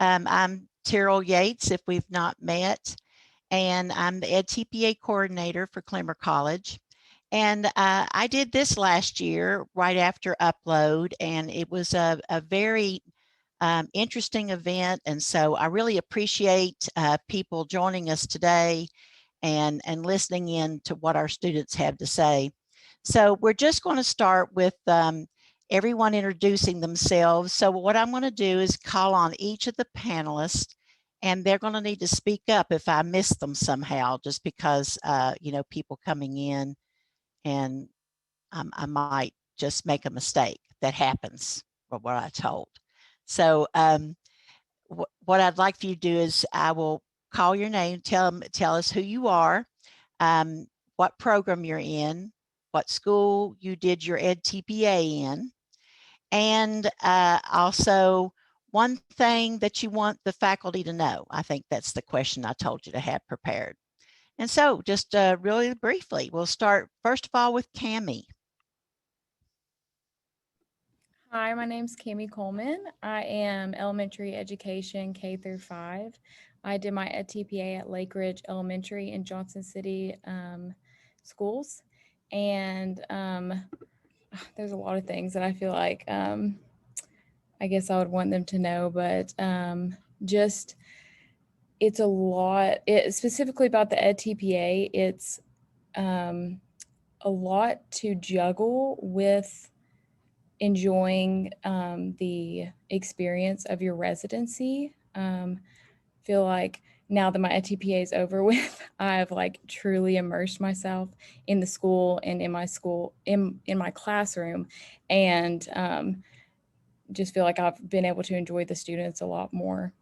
I'm Terrell Yates, if we've not met, and I'm the edTPA coordinator for Clemmer College. And I did this last year right after upload, and it was a very interesting event. And so I really appreciate people joining us today and listening in to what our students have to say. So we're just going to start with everyone introducing themselves. So what I'm going to do is call on each of the panelists, and they're going to need to speak up if I miss them somehow, just because, you know, people coming in, and I might just make a mistake. That happens, or what I told. So what I'd like for you to do is I will call your name, tell us who you are, what program you're in, what school you did your edTPA in, and also one thing that you want the faculty to know. I think that's the question I told you to have prepared. And so just really briefly, we'll start first of all with Cammie. Hi, my name's Cammie Coleman. I am elementary education K through 5. I did my edTPA at Lake Ridge Elementary in Johnson City schools. And there's a lot of things that I feel like I guess I would want them to know, but just it's a lot. Specifically about the edTPA, it's a lot to juggle with enjoying the experience of your residency. Feel like now that my edTPA is over with, I've like truly immersed myself in the school and in my school, in my classroom, and just feel like I've been able to enjoy the students a lot more.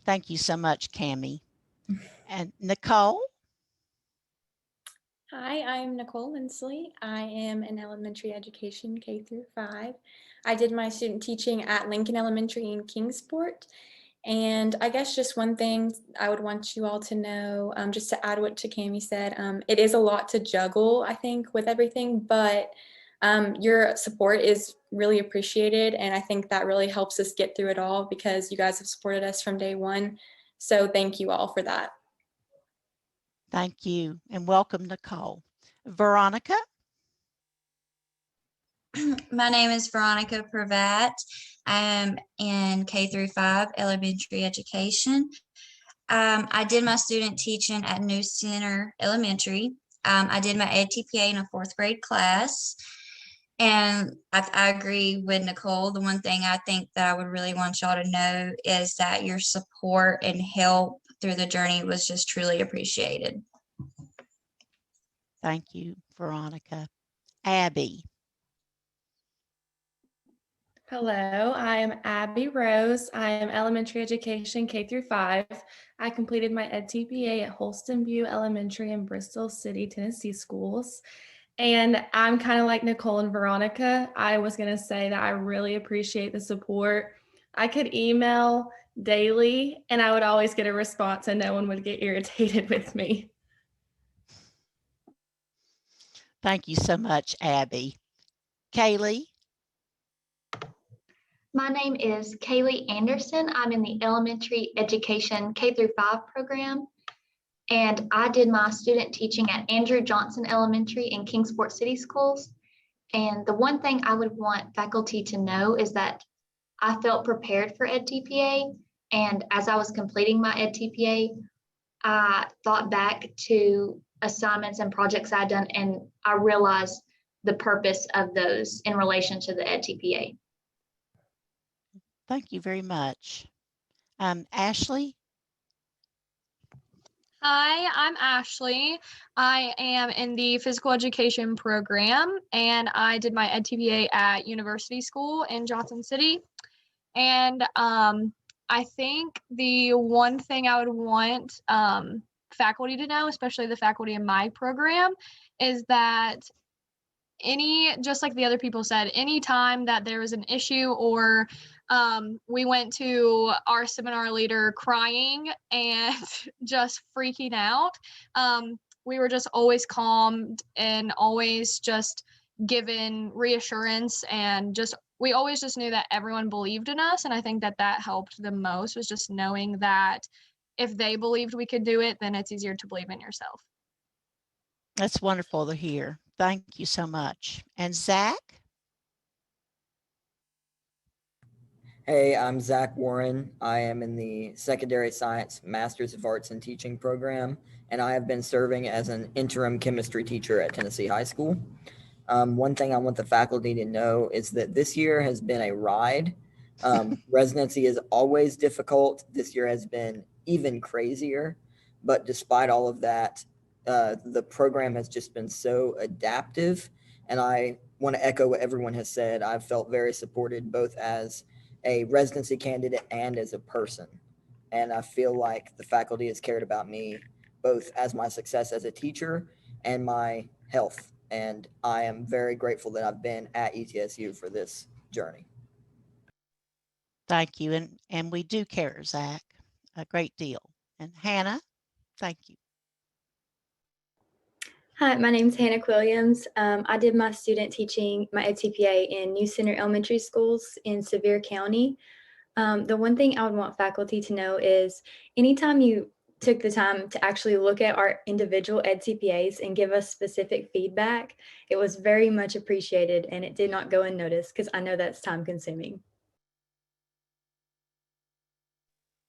Thank you so much, Cammie. And Nicole? Hi, I'm Nicole Lindsley. I am in elementary education K through 5. I did my student teaching at Lincoln Elementary in Kingsport. And I guess just one thing I would want you all to know, just to add what Cammie said, it is a lot to juggle, I think, with everything, but your support is really appreciated. And I think that really helps us get through it all because you guys have supported us from day one. So thank you all for that. Thank you, and welcome, Nicole. Veronica? My name is Veronica Pravat. I am in K through 5 elementary education. I did my student teaching at New Center Elementary. I did my edTPA in a 4th grade class. And I agree with Nicole. The one thing I think that I would really want y'all to know is that your support and help through the journey was just truly appreciated. Thank you, Veronica. Abby? Hello, I am Abby Rose. I am elementary education K through 5. I completed my edTPA at Holston View Elementary in Bristol City, Tennessee schools. And I'm kind of like Nicole and Veronica. I was going to say that I really appreciate the support. I could email daily and I would always get a response and no one would get irritated with me. Thank you so much, Abby. Kaylee? My name is Kaylee Anderson. I'm in the elementary education K through 5 program. And I did my student teaching at Andrew Johnson Elementary in Kingsport City Schools. And the one thing I would want faculty to know is that I felt prepared for edTPA. And as I was completing my edTPA, I thought back to assignments and projects I'd done, and I realized the purpose of those in relation to the edTPA. Thank you very much. Ashley? Hi, I'm Ashley. I am in the physical education program, and I did my edTPA at University School in Johnson City. And I think the one thing I would want faculty to know, especially the faculty in my program, is that just like the other people said, anytime that there was an issue or we went to our seminar leader crying and just freaking out, we were just always calmed and always just given reassurance and just we always just knew that everyone believed in us. And I think that that helped the most, was just knowing that if they believed we could do it, then it's easier to believe in yourself. That's wonderful to hear. Thank you so much. And Zach? Hey, I'm Zach Warren. I am in the Secondary Science Masters of Arts in Teaching program, and I have been serving as an interim chemistry teacher at Tennessee High School. One thing I want the faculty to know is that this year has been a ride. Residency is always difficult. This year has been even crazier, but despite all of that, the program has just been so adaptive, and I want to echo what everyone has said. I've felt very supported both as a residency candidate and as a person. And I feel like the faculty has cared about me both as my success as a teacher and my health. And I am very grateful that I've been at ETSU for this journey. Thank you. And we do care, Zach, a great deal. And Hannah, thank you. Hi, my name is Hannah Williams. I did my student teaching, my edTPA in New Center Elementary Schools in Sevier County. The one thing I would want faculty to know is anytime you took the time to actually look at our individual edTPAs and give us specific feedback, it was very much appreciated and it did not go unnoticed because I know that's time consuming.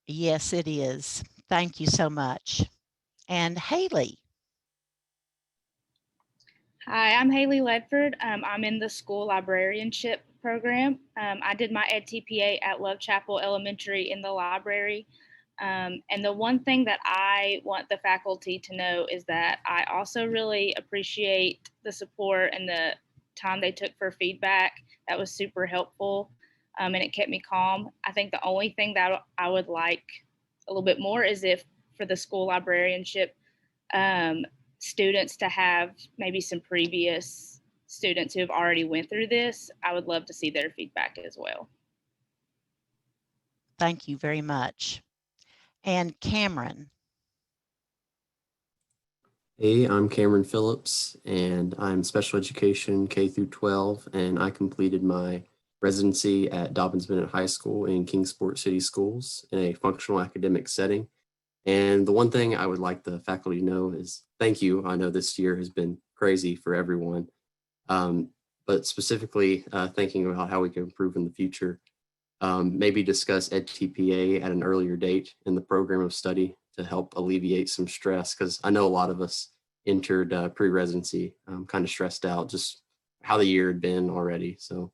Yes, it is. Thank you so much. And Haley. Hi, I'm Haley Ledford. I'm in the school librarianship program. I did my edTPA at Love Chapel Elementary in the library. And the one thing that I want the faculty to know is that I also really appreciate the support and the time they took for feedback. That was super helpful, and it kept me calm. I think the only thing that I would like a little bit more is if for the school librarianship, students to have maybe some previous students who have already went through this. I would love to see their feedback as well. Thank you very much. And Cameron. Hey, I'm Cameron Phillips, and I'm special education K through 12, and I completed my residency at Dobbins-Bennett High School in Kingsport City Schools in a functional academic setting. And the one thing I would like the faculty to know is thank you. I know this year has been crazy for everyone, but specifically thinking about how we can improve in the future. Maybe discuss edTPA at an earlier date in the program of study to help alleviate some stress, because I know a lot of us entered pre-residency kind of stressed out just how the year had been already. So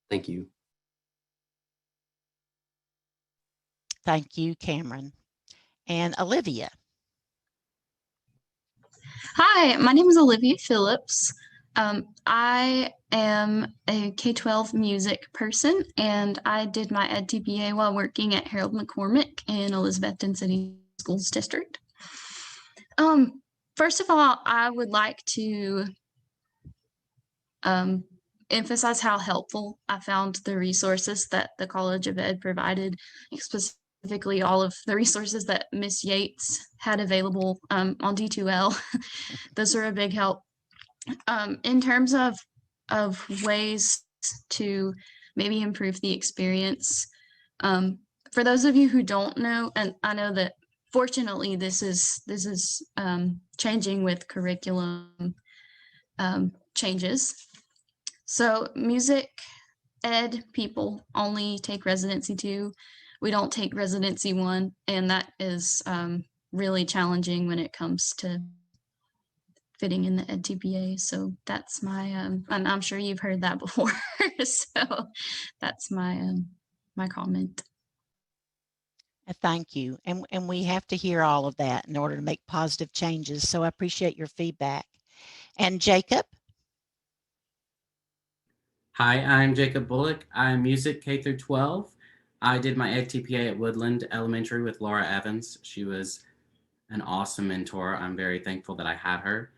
thank you. Thank you, Cameron. And Olivia. Hi, my name is Olivia Phillips. I am a K-12 music person, and I did my edTPA while working at Harold McCormick in Elizabethton City Schools District. First of all, I would like to emphasize how helpful I found the resources that the College of Ed provided, specifically all of the resources that Miss Yates had available on D2L. Those are a big help. In terms of ways to maybe improve the experience, for those of you who don't know, and I know that fortunately this is changing with curriculum changes. So music ed people only take residency 2. We don't take residency 1, and that is really challenging when it comes to fitting in the edTPA. So that's my, and I'm sure you've heard that before. So that's my my comment. Thank you. And we have to hear all of that in order to make positive changes. So I appreciate your feedback. And Jacob. Hi, I'm Jacob Bullock. I'm music K through 12. I did my edTPA at Woodland Elementary with Laura Evans. She was an awesome mentor. I'm very thankful that I had her.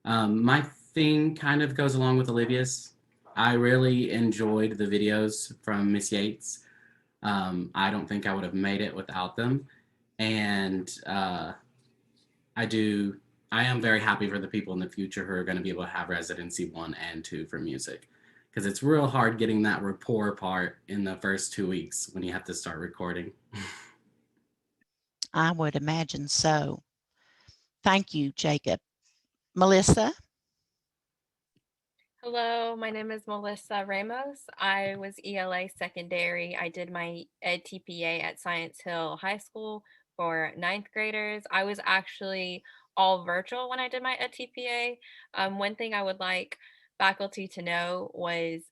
My thing kind of goes along with Olivia's. I really enjoyed the videos from Miss Yates. I don't think I would have made it without them. And I am very happy for the people in the future who are going to be able to have residency 1 and 2 for music. because it's real hard getting that rapport part in the first 2 weeks when you have to start recording. I would imagine so. Thank you, Jacob. Melissa? Hello, my name is Melissa Ramos. I was ELA secondary. I did my edTPA at Science Hill High School for 9th graders. I was actually all virtual when I did my edTPA. One thing I would like faculty to know was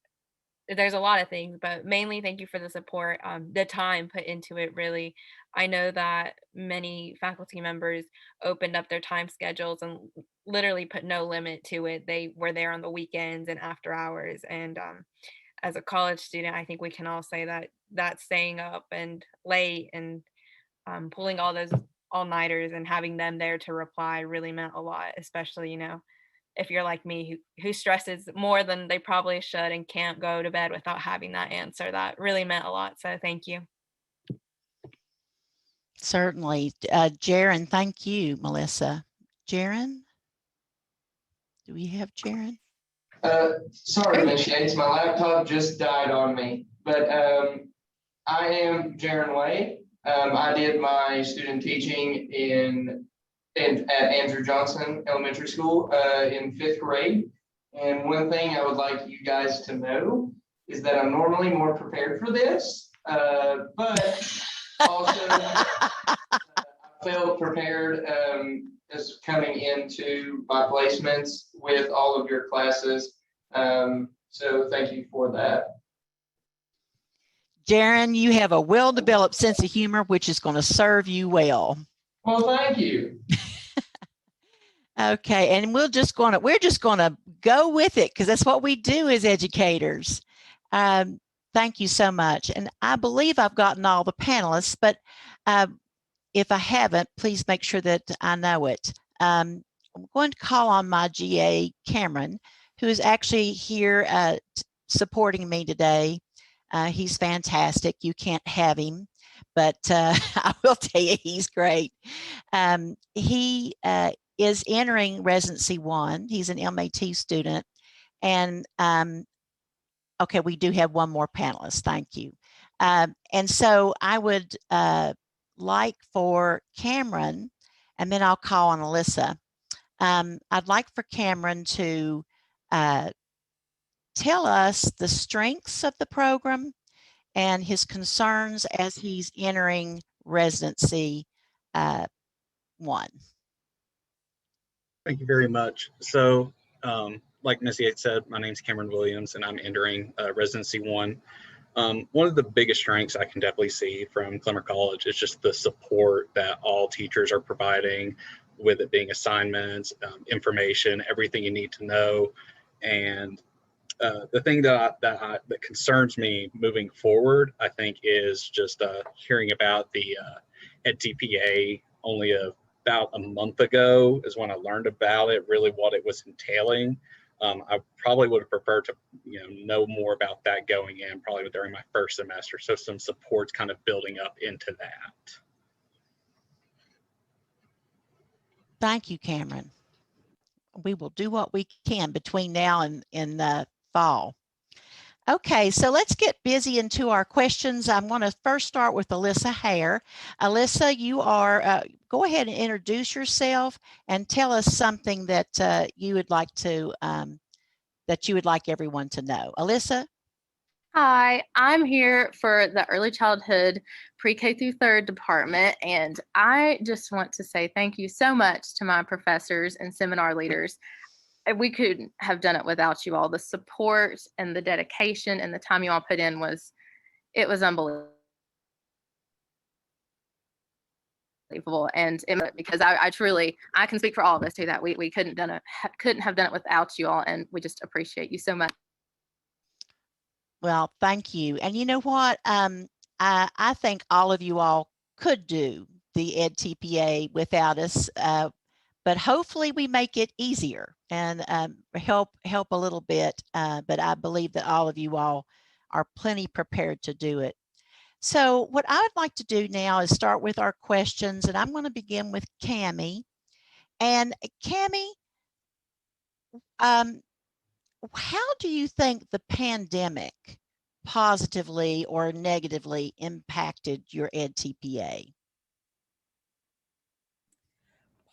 there's a lot of things, but mainly thank you for the support, the time put into it, really. I know that many faculty members opened up their time schedules and literally put no limit to it. They were there on the weekends and after hours. And as a college student, I think we can all say that staying up and late and pulling all those all-nighters and having them there to reply really meant a lot, especially, if you're like me who stresses more than they probably should and can't go to bed without having that answer. That really meant a lot. So thank you. Certainly. Jaron, thank you, Melissa. Jaron? Do we have Jaron? Sorry, Ms. Yates, my laptop just died on me, but I am Jaron Way. I did my student teaching at Andrew Johnson Elementary School in 5th grade. And one thing I would like you guys to know is that I'm normally more prepared for this, but also I felt prepared as coming into my placements with all of your classes. So thank you for that. Jaron, you have a well-developed sense of humor, which is going to serve you well. Well, thank you. Okay, and we're just gonna go with it because that's what we do as educators. Thank you so much, and I believe I've gotten all the panelists, but if I haven't, please make sure that I know it. I'm going to call on my GA, Cameron, who is actually here supporting me today. He's fantastic. You can't have him, but I will tell you he's great. He is entering Residency 1. He's an MAT student. And okay, we do have one more panelist. Thank you. And so I would like for Cameron, and then I'll call on Alyssa. I'd like for Cameron to tell us the strengths of the program and his concerns as he's entering Residency 1. Thank you very much. So like Ms. Yates said, my name is Cameron Williams and I'm entering Residency 1. One of the biggest strengths I can definitely see from Clemmer College is just the support that all teachers are providing, with it being assignments, information, everything you need to know. And the thing that concerns me moving forward, I think, is just hearing about the edTPA only about a month ago is when I learned about it, really what it was entailing. I probably would have preferred to know more about that going in, probably during my first semester. So some support's kind of building up into that. Thank you, Cameron. We will do what we can between now and in the fall. Okay, so let's get busy into our questions. I'm going to first start with Alyssa Hare. Alyssa, you are, go ahead and introduce yourself and tell us something that you would like to, that you would like everyone to know. Alyssa? Hi, I'm here for the Early Childhood Pre-K through 3rd department, and I just want to say thank you so much to my professors and seminar leaders. We couldn't have done it without you all. The support and the dedication and the time you all put in was unbelievable. And because I truly, I can speak for all of us too, that we couldn't have done it without you all, and we just appreciate you so much. Well, thank you. And you know what? I think all of you all could do the edTPA without us, but hopefully we make it easier and help a little bit. But I believe that all of you all are plenty prepared to do it. So what I would like to do now is start with our questions, and I'm going to begin with Cammie. And Cammie, how do you think the pandemic positively or negatively impacted your edTPA?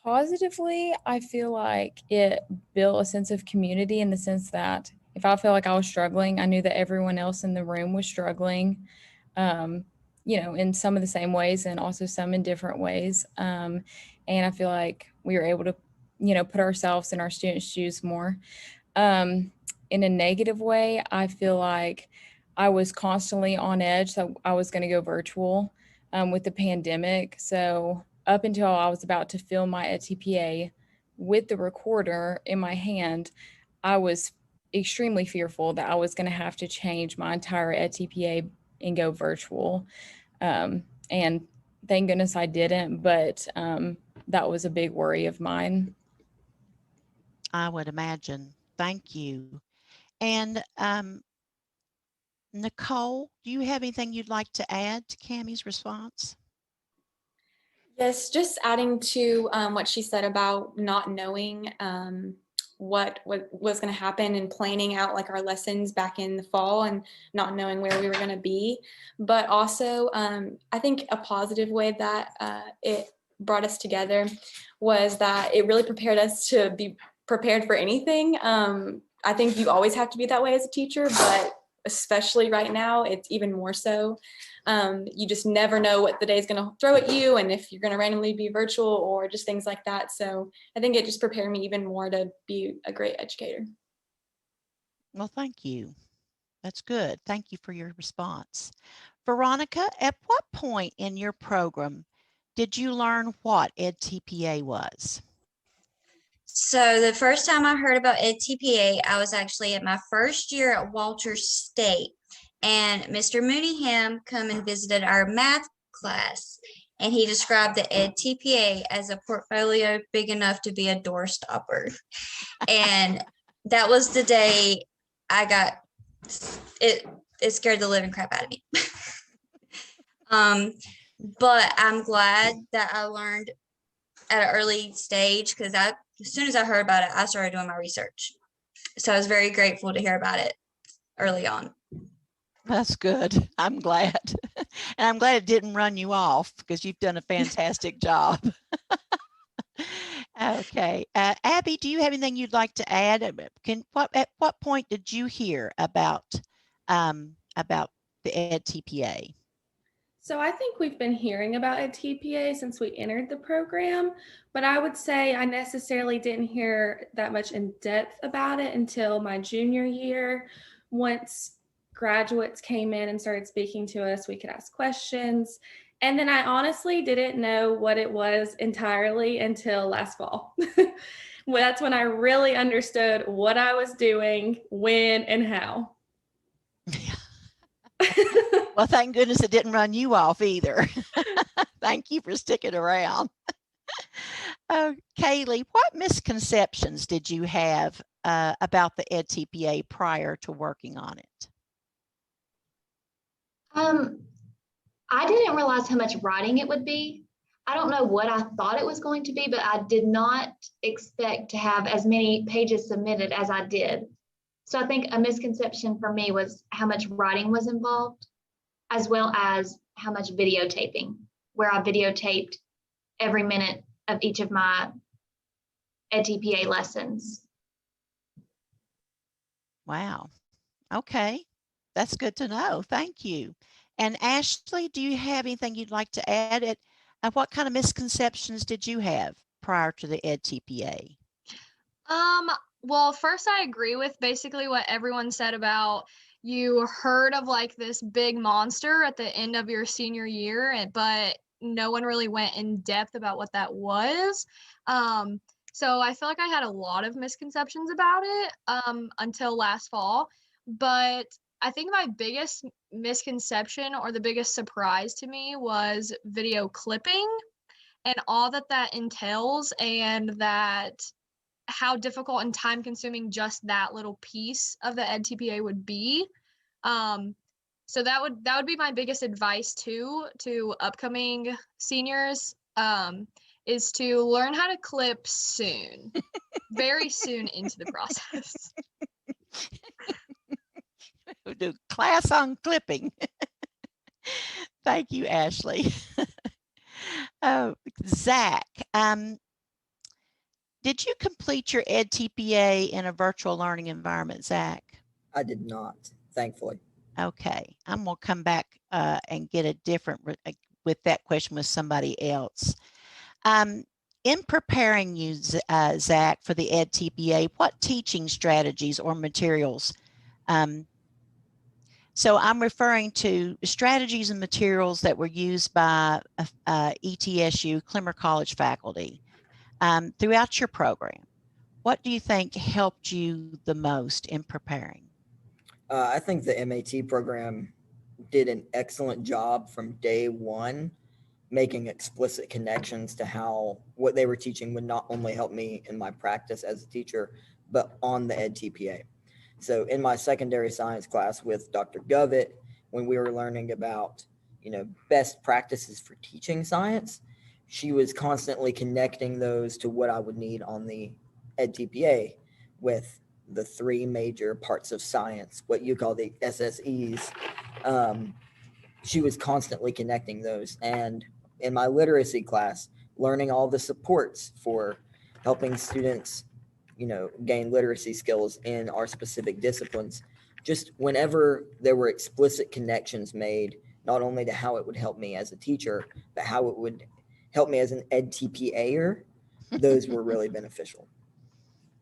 Positively, I feel like it built a sense of community in the sense that if I felt like I was struggling, I knew that everyone else in the room was struggling, in some of the same ways and also some in different ways. And I feel like we were able to, put ourselves in our students' shoes more. In a negative way, I feel like I was constantly on edge that I was going to go virtual with the pandemic. So up until I was about to film my edTPA with the recorder in my hand, I was extremely fearful that I was going to have to change my entire edTPA and go virtual. And thank goodness I didn't, but that was a big worry of mine. I would imagine. Thank you. And Nicole, do you have anything you'd like to add to Cammie's response? Yes, just adding to what she said about not knowing what was going to happen and planning out like our lessons back in the fall and not knowing where we were going to be. But also, I think a positive way that it brought us together was that it really prepared us to be prepared for anything. I think you always have to be that way as a teacher, but especially right now, it's even more so. You just never know what the day is going to throw at you and if you're going to randomly be virtual or just things like that. So I think it just prepared me even more to be a great educator. Well, thank you. That's good. Thank you for your response. Veronica, at what point in your program did you learn what edTPA was? So the first time I heard about edTPA, I was actually at my first year at Walters State, and Mr. Mooneyham come and visited our math class, and he described the edTPA as a portfolio big enough to be a door stopper. And that was the day I got it. It scared the living crap out of me. But I'm glad that I learned at an early stage, because as soon as I heard about it, I started doing my research. So I was very grateful to hear about it early on. That's good. I'm glad. And I'm glad it didn't run you off because you've done a fantastic job. Okay. Abby, do you have anything you'd like to add? At what point did you hear about the edTPA? So I think we've been hearing about edTPA since we entered the program, but I would say I necessarily didn't hear that much in depth about it until my junior year. Once graduates came in and started speaking to us, we could ask questions. And then I honestly didn't know what it was entirely until last fall. Well, that's when I really understood what I was doing, when, and how. Well, thank goodness it didn't run you off either. Thank you for sticking around. Kaylee, what misconceptions did you have about the edTPA prior to working on it? I didn't realize how much writing it would be. I don't know what I thought it was going to be, but I did not expect to have as many pages submitted as I did. So I think a misconception for me was how much writing was involved, as well as how much videotaping, where I videotaped every minute of each of my edTPA lessons. Wow. Okay. That's good to know. Thank you. And Ashley, do you have anything you'd like to add? What kind of misconceptions did you have prior to the edTPA? Well, first I agree with basically what everyone said about you heard of like this big monster at the end of your senior year, but no one really went in depth about what that was. So I feel like I had a lot of misconceptions about it until last fall. But I think my biggest misconception or the biggest surprise to me was video clipping and all that that entails, and that how difficult and time consuming just that little piece of the edTPA would be. So that would be my biggest advice to upcoming seniors, is to learn how to clip soon, very soon into the process. We'll do class on clipping. Thank you, Ashley. Oh, Zach, did you complete your edTPA in a virtual learning environment, Zach? I did not, thankfully. Okay, I'm gonna come back and get a different with that question with somebody else. In preparing you, Zach, for the edTPA, what teaching strategies or materials? So I'm referring to strategies and materials that were used by ETSU, Clemmer College faculty throughout your program. What do you think helped you the most in preparing? I think the MAT program did an excellent job from day one, making explicit connections to how what they were teaching would not only help me in my practice as a teacher, but on the edTPA. So in my secondary science class with Dr. Govett, when we were learning about, best practices for teaching science, she was constantly connecting those to what I would need on the edTPA with the three major parts of science, what you call the SSEs. She was constantly connecting those. And in my literacy class, learning all the supports for helping students, gain literacy skills in our specific disciplines. Just whenever there were explicit connections made, not only to how it would help me as a teacher, but how it would help me as an edTPA-er, those were really beneficial.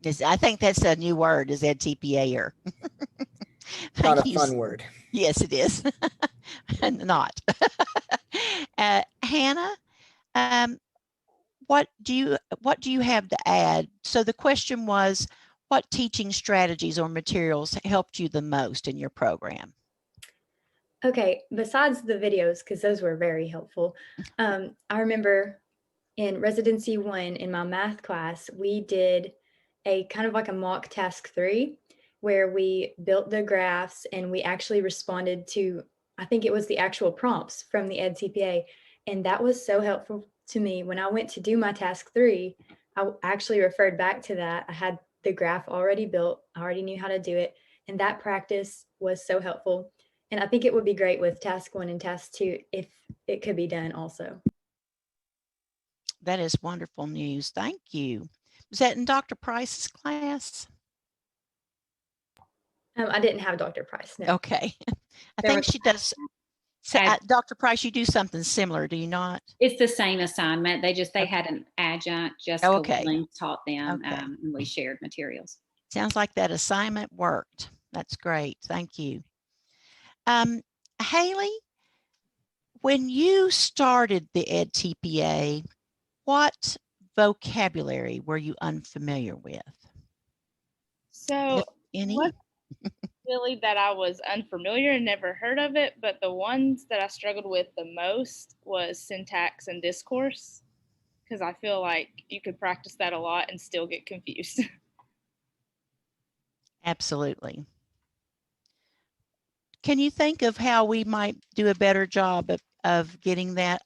Yes, I think that's a new word, is edTPA-er. Not a fun word. Yes, it is. Not. Hannah, what do you have to add? So the question was, what teaching strategies or materials helped you the most in your program? Okay, besides the videos, because those were very helpful, I remember in Residency 1 in my math class, we did a kind of like a mock task 3 where we built the graphs and we actually responded to, I think it was the actual prompts from the edTPA. And that was so helpful to me. When I went to do my task 3, I actually referred back to that. I had the graph already built. I already knew how to do it. And that practice was so helpful. And I think it would be great with task 1 and task 2 if it could be done also. That is wonderful news. Thank you. Was that in Dr. Price's class? I didn't have Dr. Price. No. Okay. I think she does. So, Dr. Price, you do something similar, do you not? It's the same assignment. They had an adjunct, Jessica Williams taught them, and we shared materials. Sounds like that assignment worked. That's great. Thank you. Haley, when you started the edTPA, what vocabulary were you unfamiliar with? So If any? Really that I was unfamiliar and never heard of it, but the ones that I struggled with the most was syntax and discourse, because I feel like you could practice that a lot and still get confused. Absolutely. Can you think of how we might do a better job of getting that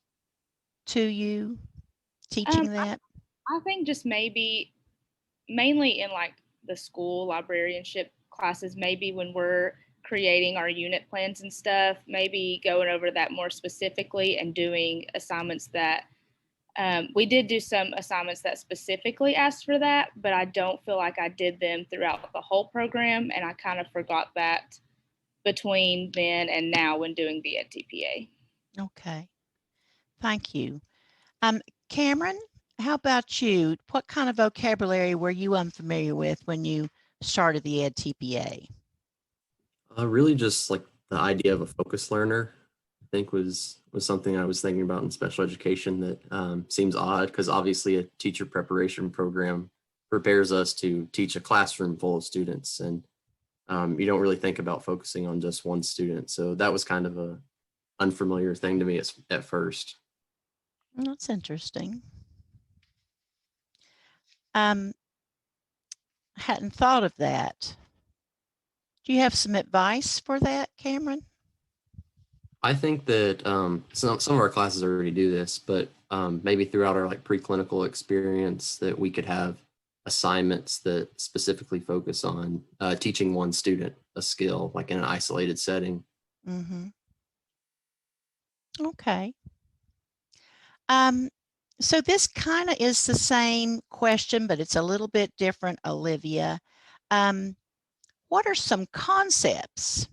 to you, teaching that? I think just maybe mainly in like the school librarianship classes, maybe when we're creating our unit plans and stuff, maybe going over that more specifically and doing assignments that we did do some assignments that specifically asked for that, but I don't feel like I did them throughout the whole program, and I kind of forgot that between then and now when doing the edTPA. Okay, thank you. Cameron, how about you? What kind of vocabulary were you unfamiliar with when you started the edTPA? Really just like the idea of a focused learner, I think was something I was thinking about in special education that seems odd because obviously a teacher preparation program prepares us to teach a classroom full of students, and you don't really think about focusing on just one student. So that was kind of a unfamiliar thing to me at first. That's interesting. Hadn't thought of that. Do you have some advice for that, Cameron? I think that some of our classes already do this, but maybe throughout our like preclinical experience that we could have assignments that specifically focus on teaching one student a skill, like in an isolated setting. Mm-hmm. Okay. So this kind of is the same question, but it's a little bit different, Olivia. What are some concepts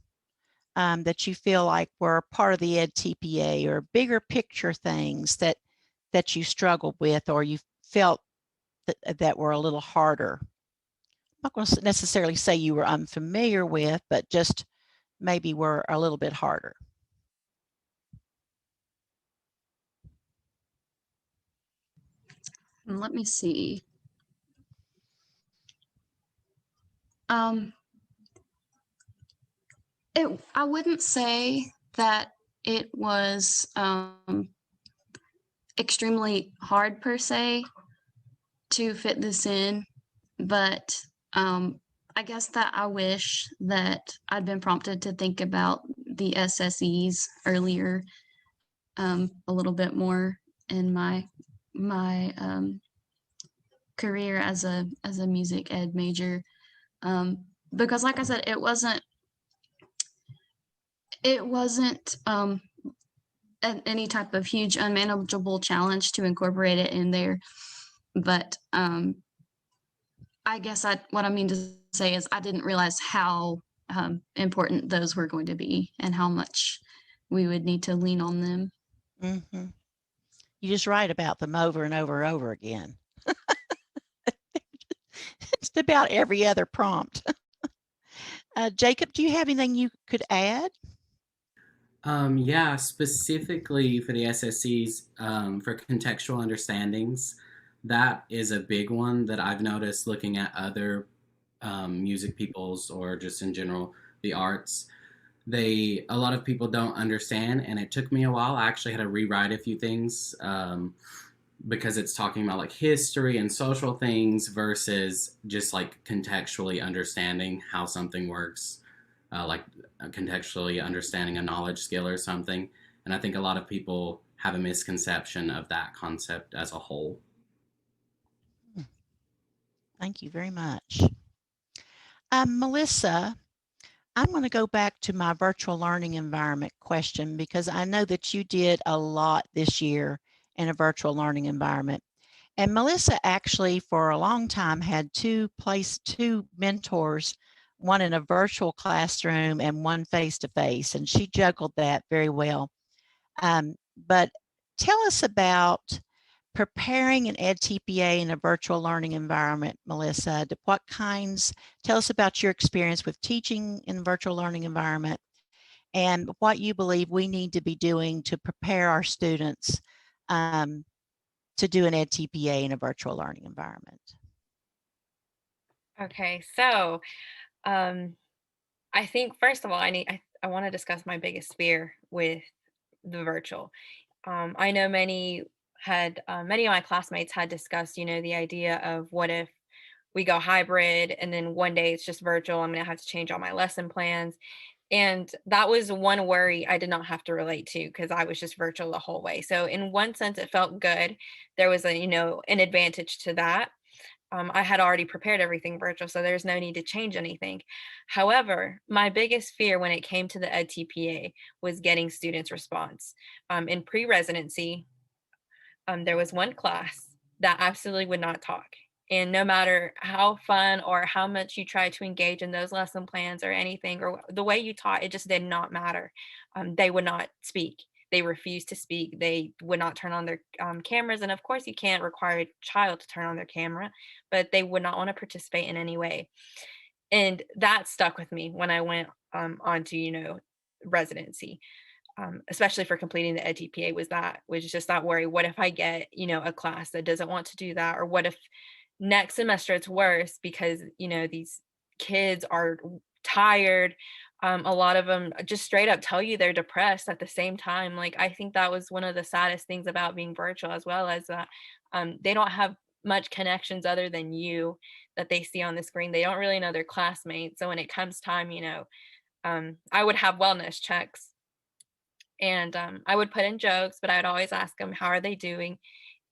that you feel like were part of the edTPA, or bigger picture things that you struggled with, or you felt that were a little harder? I'm not going to necessarily say you were unfamiliar with, but just maybe were a little bit harder. Let me see. I wouldn't say that it was extremely hard per se to fit this in, but I guess that I wish that I'd been prompted to think about the SSEs earlier, a little bit more in my career as a music ed major, because like I said, it wasn't any type of huge unmanageable challenge to incorporate it in there, but I guess what I mean to say is I didn't realize how important those were going to be and how much we would need to lean on them. Mm-hmm. You just write about them over and over and over again. It's about every other prompt. Jacob, do you have anything you could add? Yeah, specifically for the SSCs, for contextual understandings, that is a big one that I've noticed looking at other music peoples, or just in general the arts. A lot of people don't understand, and it took me a while. I actually had to rewrite a few things because it's talking about like history and social things versus just like contextually understanding how something works, like contextually understanding a knowledge skill or something. And I think a lot of people have a misconception of that concept as a whole. Thank you very much. Melissa, I'm going to go back to my virtual learning environment question, because I know that you did a lot this year in a virtual learning environment. And Melissa actually for a long time had two mentors, one in a virtual classroom and one face-to-face, and she juggled that very well. But tell us about preparing an edTPA in a virtual learning environment, Melissa. Tell us about your experience with teaching in a virtual learning environment and what you believe we need to be doing to prepare our students to do an edTPA in a virtual learning environment. Okay, so I think first of all, I want to discuss my biggest fear with the virtual. I know many of my classmates had discussed, the idea of what if we go hybrid and then one day it's just virtual. I'm going to have to change all my lesson plans. And that was one worry I did not have to relate to because I was just virtual the whole way. So in one sense, it felt good. There was an advantage to that. I had already prepared everything virtual, so there's no need to change anything. However, my biggest fear when it came to the edTPA was getting students' response. In pre-residency, there was one class that absolutely would not talk. And no matter how fun or how much you try to engage in those lesson plans or anything, or the way you taught, it just did not matter. They would not speak. They refused to speak. They would not turn on their cameras. And of course, you can't require a child to turn on their camera, but they would not want to participate in any way. And that stuck with me when I went on to, residency. Especially for completing the edTPA, was just that worry. What if I get, a class that doesn't want to do that? Or what if next semester it's worse because, these kids are tired. A lot of them just straight up tell you they're depressed at the same time. Like, I think that was one of the saddest things about being virtual, as well as that they don't have much connections other than you that they see on the screen. They don't really know their classmates. So when it comes time, I would have wellness checks. And I would put in jokes, but I'd always ask them, how are they doing?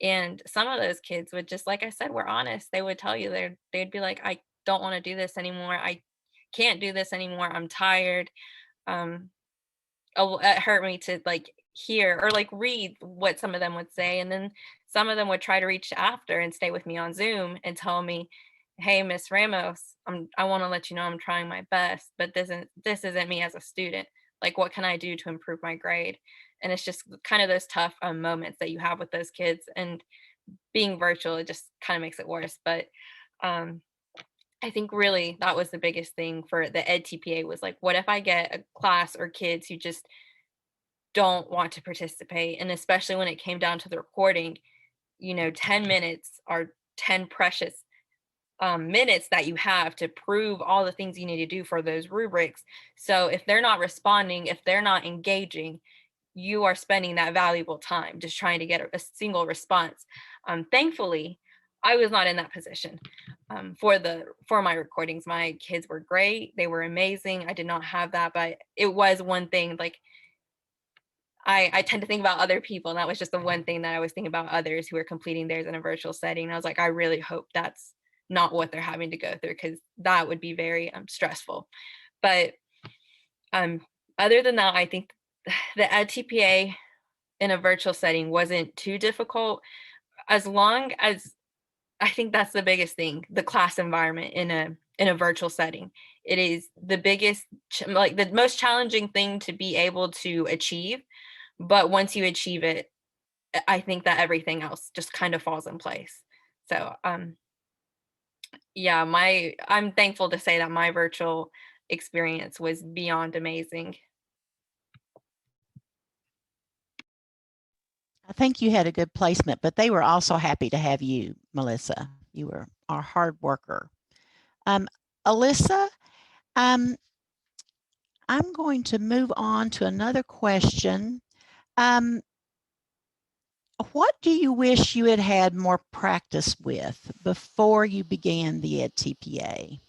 And some of those kids would just, like I said, were honest. They would tell you, they'd be like, I don't want to do this anymore. I can't do this anymore. I'm tired. It hurt me to like hear or like read what some of them would say. And then some of them would try to reach after and stay with me on Zoom and tell me, hey, Miss Ramos, I want to let you know I'm trying my best, but this isn't me as a student. Like, what can I do to improve my grade? And it's just kind of those tough moments that you have with those kids, and being virtual, it just kind of makes it worse. But I think really that was the biggest thing for the edTPA, was like, what if I get a class or kids who just don't want to participate? And especially when it came down to the recording, 10 minutes are 10 precious minutes that you have to prove all the things you need to do for those rubrics. So if they're not responding, if they're not engaging, you are spending that valuable time just trying to get a single response. Thankfully, I was not in that position. For my recordings, my kids were great. They were amazing. I did not have that, but it was one thing, like, I tend to think about other people, and that was just the one thing that I was thinking about others who are completing theirs in a virtual setting. And I was like, I really hope that's not what they're having to go through, because that would be very stressful. But other than that, I think the edTPA in a virtual setting wasn't too difficult, as long as, I think that's the biggest thing, the class environment in a virtual setting. It is the biggest, like the most challenging thing to be able to achieve. But once you achieve it, I think that everything else just kind of falls in place. So yeah, I'm thankful to say that my virtual experience was beyond amazing. I think you had a good placement, but they were also happy to have you, Melissa. You were our hard worker. Alyssa, I'm going to move on to another question. What do you wish you had had more practice with before you began the edTPA?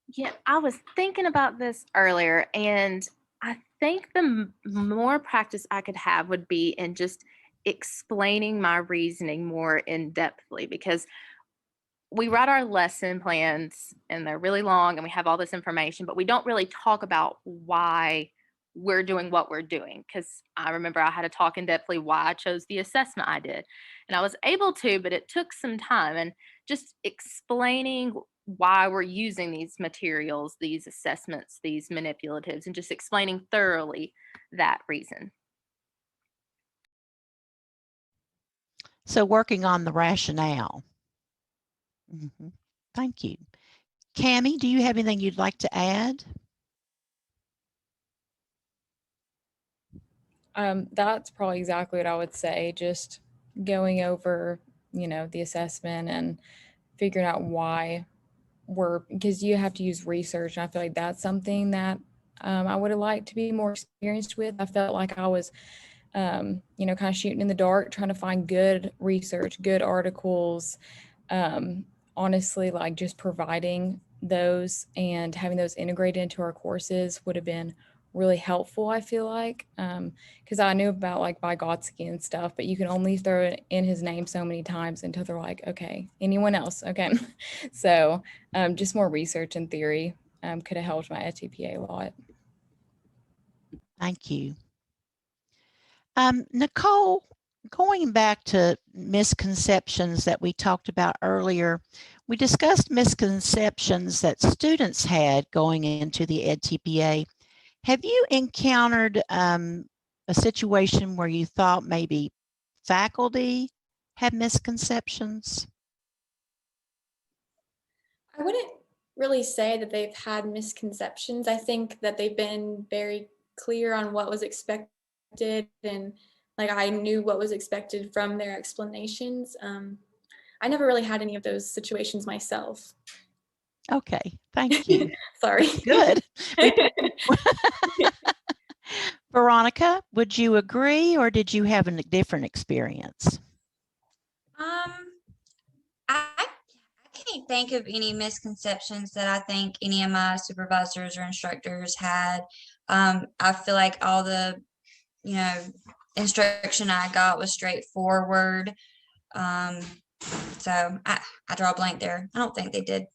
Yeah, I was thinking about this earlier, and I think the more practice I could have would be in just explaining my reasoning more in depthly, because we write our lesson plans and they're really long and we have all this information, but we don't really talk about why we're doing what we're doing. Because I remember I had to talk in depthly why I chose the assessment I did. And I was able to, but it took some time. And just explaining why we're using these materials, these assessments, these manipulatives, and just explaining thoroughly that reason. So working on the rationale. Mm-hmm. Thank you. Cammie, do you have anything you'd like to add? That's probably exactly what I would say. Just going over, the assessment and figuring out why because you have to use research. And I feel like that's something that I would have liked to be more experienced with. I felt like I was, kind of shooting in the dark, trying to find good research, good articles. Honestly, like just providing those and having those integrated into our courses would have been really helpful, I feel like, because I knew about like Vygotsky and stuff, but you can only throw in his name so many times until they're like, okay, anyone else? Okay. So just more research and theory could have helped my edTPA a lot. Thank you. Nicole, going back to misconceptions that we talked about earlier, we discussed misconceptions that students had going into the edTPA. Have you encountered a situation where you thought maybe faculty had misconceptions? I wouldn't really say that they've had misconceptions. I think that they've been very clear on what was expected, and like I knew what was expected from their explanations. I never really had any of those situations myself. Okay, thank you. Sorry. Good. Veronica, would you agree, or did you have a different experience? I can't think of any misconceptions that I think any of my supervisors or instructors had. I feel like all the, instruction I got was straightforward. So I draw a blank there. I don't think they did.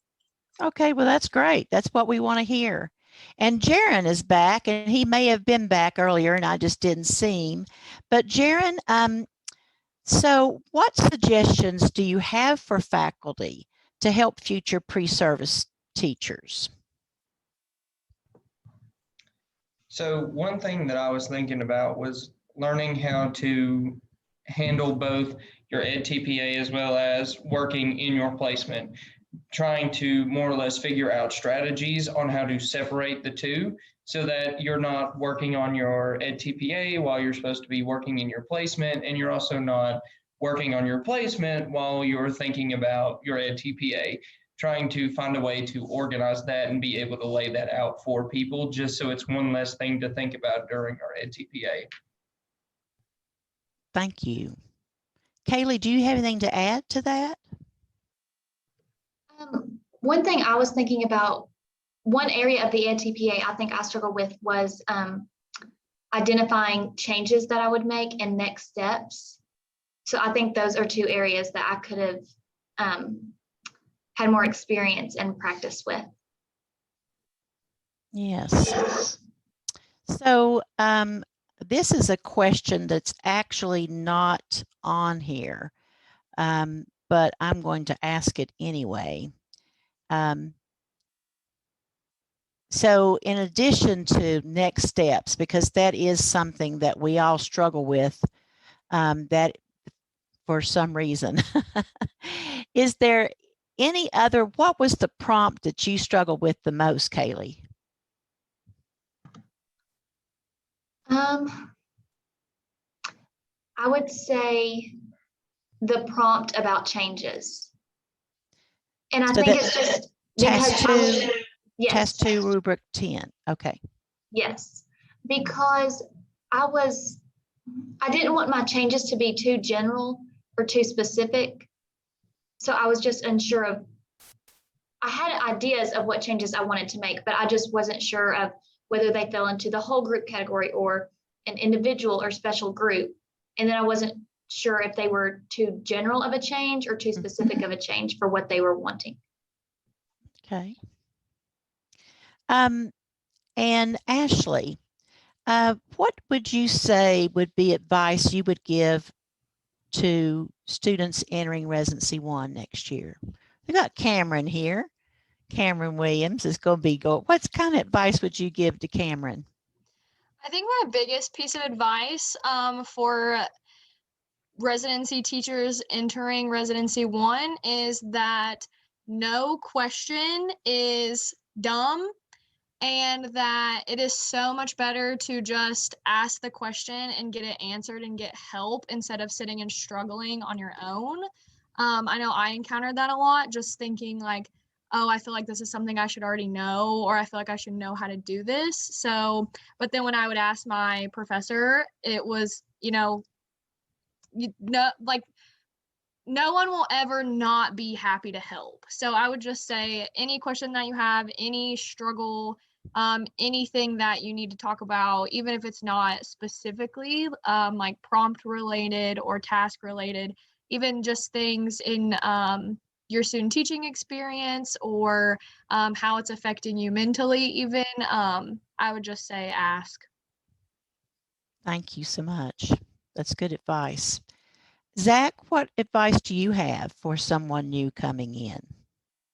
Okay, well, that's great. That's what we want to hear. And Jaron is back, and he may have been back earlier, and I just didn't see him. But Jaron, so what suggestions do you have for faculty to help future pre-service teachers? So one thing that I was thinking about was learning how to handle both your edTPA as well as working in your placement, trying to more or less figure out strategies on how to separate the two so that you're not working on your edTPA while you're supposed to be working in your placement, and you're also not working on your placement while you're thinking about your edTPA. Trying to find a way to organize that and be able to lay that out for people just so it's one less thing to think about during our edTPA. Thank you. Kaylee, do you have anything to add to that? One thing I was thinking about, one area of the edTPA I think I struggled with was identifying changes that I would make and next steps. So I think those are two areas that I could have had more experience and practice with. Yes. So this is a question that's actually not on here, but I'm going to ask it anyway. So in addition to next steps, because that is something that we all struggle with, that for some reason, is there any other, what was the prompt that you struggled with the most, Kaylee? I would say the prompt about changes. And I think it's just because Test 2, rubric 10. Okay. Yes, because I didn't want my changes to be too general or too specific. So I was just unsure of, I had ideas of what changes I wanted to make, but I just wasn't sure of whether they fell into the whole group category or an individual or special group. And then I wasn't sure if they were too general of a change or too specific of a change for what they were wanting. Okay. And Ashley, what would you say would be advice you would give to students entering Residency 1 next year? We got Cameron here. Cameron Williams is going to be going. What kind of advice would you give to Cameron? I think my biggest piece of advice for residency teachers entering Residency 1 is that no question is dumb, and that it is so much better to just ask the question and get it answered and get help instead of sitting and struggling on your own. I know I encountered that a lot, just thinking like, oh, I feel like this is something I should already know, or I feel like I should know how to do this. So, but then when I would ask my professor, it was, like no one will ever not be happy to help. So I would just say any question that you have, any struggle, anything that you need to talk about, even if it's not specifically like prompt related or task related, even just things in your student teaching experience or how it's affecting you mentally even, I would just say ask. Thank you so much. That's good advice. Zach, what advice do you have for someone new coming in?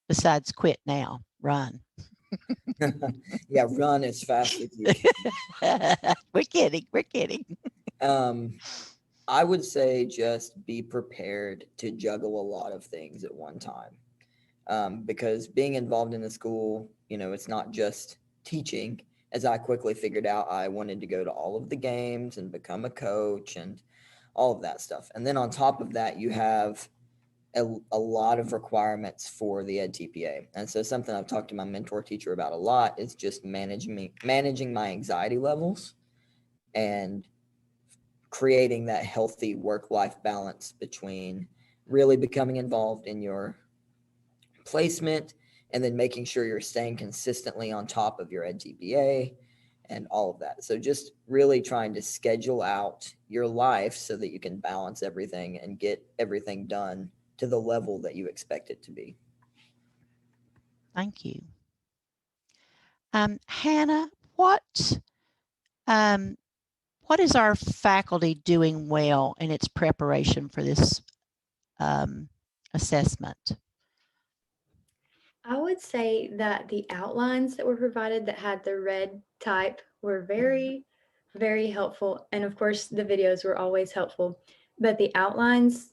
Besides quit now, run. Yeah, run as fast as you can. We're kidding. We're kidding. I would say just be prepared to juggle a lot of things at one time. Because being involved in the school, it's not just teaching. As I quickly figured out, I wanted to go to all of the games and become a coach and all of that stuff. And then on top of that, you have a lot of requirements for the edTPA. And so something I've talked to my mentor teacher about a lot is just managing my anxiety levels and creating that healthy work-life balance between really becoming involved in your placement and then making sure you're staying consistently on top of your edTPA and all of that. So just really trying to schedule out your life so that you can balance everything and get everything done to the level that you expect it to be. Thank you. Hannah, what is our faculty doing well in its preparation for this assessment? I would say that the outlines that were provided that had the red type were very, very helpful. And of course, the videos were always helpful. But the outlines,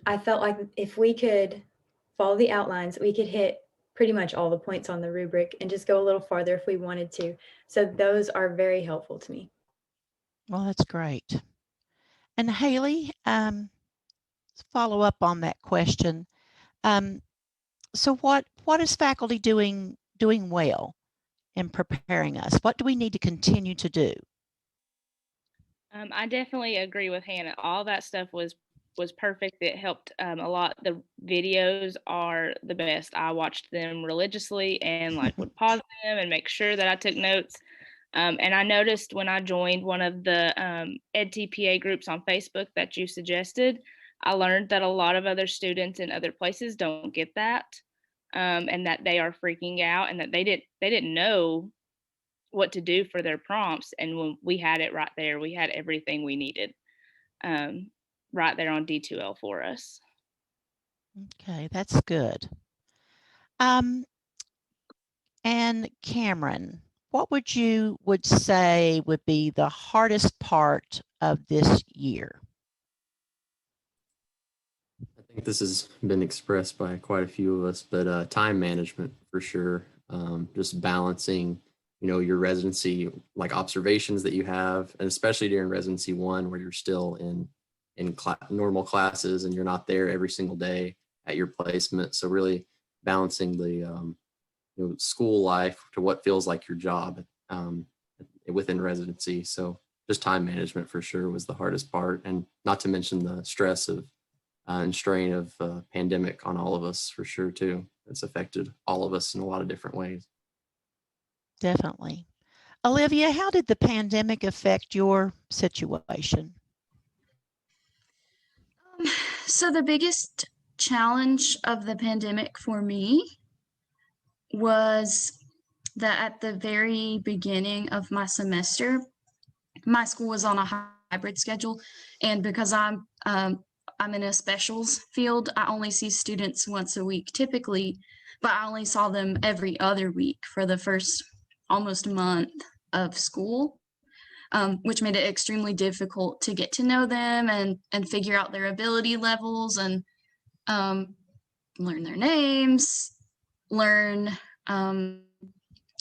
I felt like if we could follow the outlines, we could hit pretty much all the points on the rubric and just go a little farther if we wanted to. So those are very helpful to me. Well, that's great. And Haley, follow up on that question. So what is faculty doing well in preparing us? What do we need to continue to do? I definitely agree with Hannah. All that stuff was perfect. It helped a lot. The videos are the best. I watched them religiously and like would pause them and make sure that I took notes. And I noticed when I joined one of the edTPA groups on Facebook that you suggested, I learned that a lot of other students in other places don't get that, and that they are freaking out and that they didn't know what to do for their prompts. And when we had it right there, we had everything we needed right there on D2L for us. Okay, that's good. And Cameron, what would you say would be the hardest part of this year? I think this has been expressed by quite a few of us, but time management for sure. Just balancing, your residency, like observations that you have, and especially during residency 1, where you're still in normal classes and you're not there every single day at your placement. So really balancing the school life to what feels like your job within residency. So just time management for sure was the hardest part, and not to mention the stress of and strain of pandemic on all of us for sure too. It's affected all of us in a lot of different ways. Definitely. Olivia, how did the pandemic affect your situation? So the biggest challenge of the pandemic for me was that at the very beginning of my semester, my school was on a hybrid schedule, and because I'm in a specials field, I only see students once a week typically, but I only saw them every other week for the first almost month of school, which made it extremely difficult to get to know them and figure out their ability levels and learn their names, learn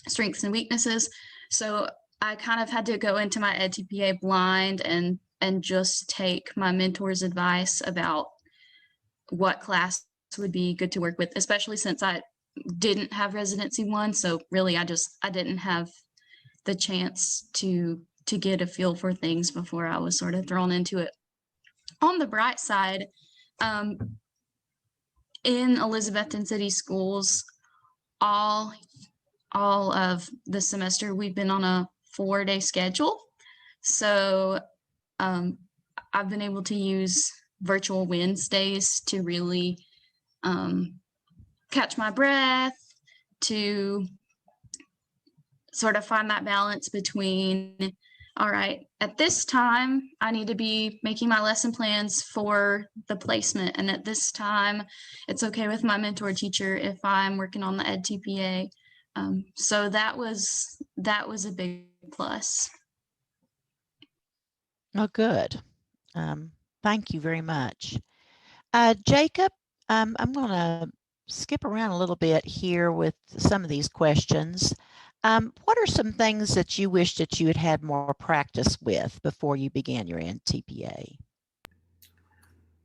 strengths and weaknesses. So I kind of had to go into my edTPA blind and just take my mentor's advice about what class would be good to work with, especially since I didn't have residency 1. So really I didn't have the chance to get a feel for things before I was sort of thrown into it. On the bright side, in Elizabethton City Schools, all of the semester we've been on a 4-day schedule. So I've been able to use virtual Wednesdays to really catch my breath, to sort of find that balance between, all right, at this time, I need to be making my lesson plans for the placement. And at this time, it's okay with my mentor teacher if I'm working on the edTPA. So that was a big plus. Oh, good. Thank you very much. Jacob, I'm going to skip around a little bit here with some of these questions. What are some things that you wish that you had had more practice with before you began your edTPA?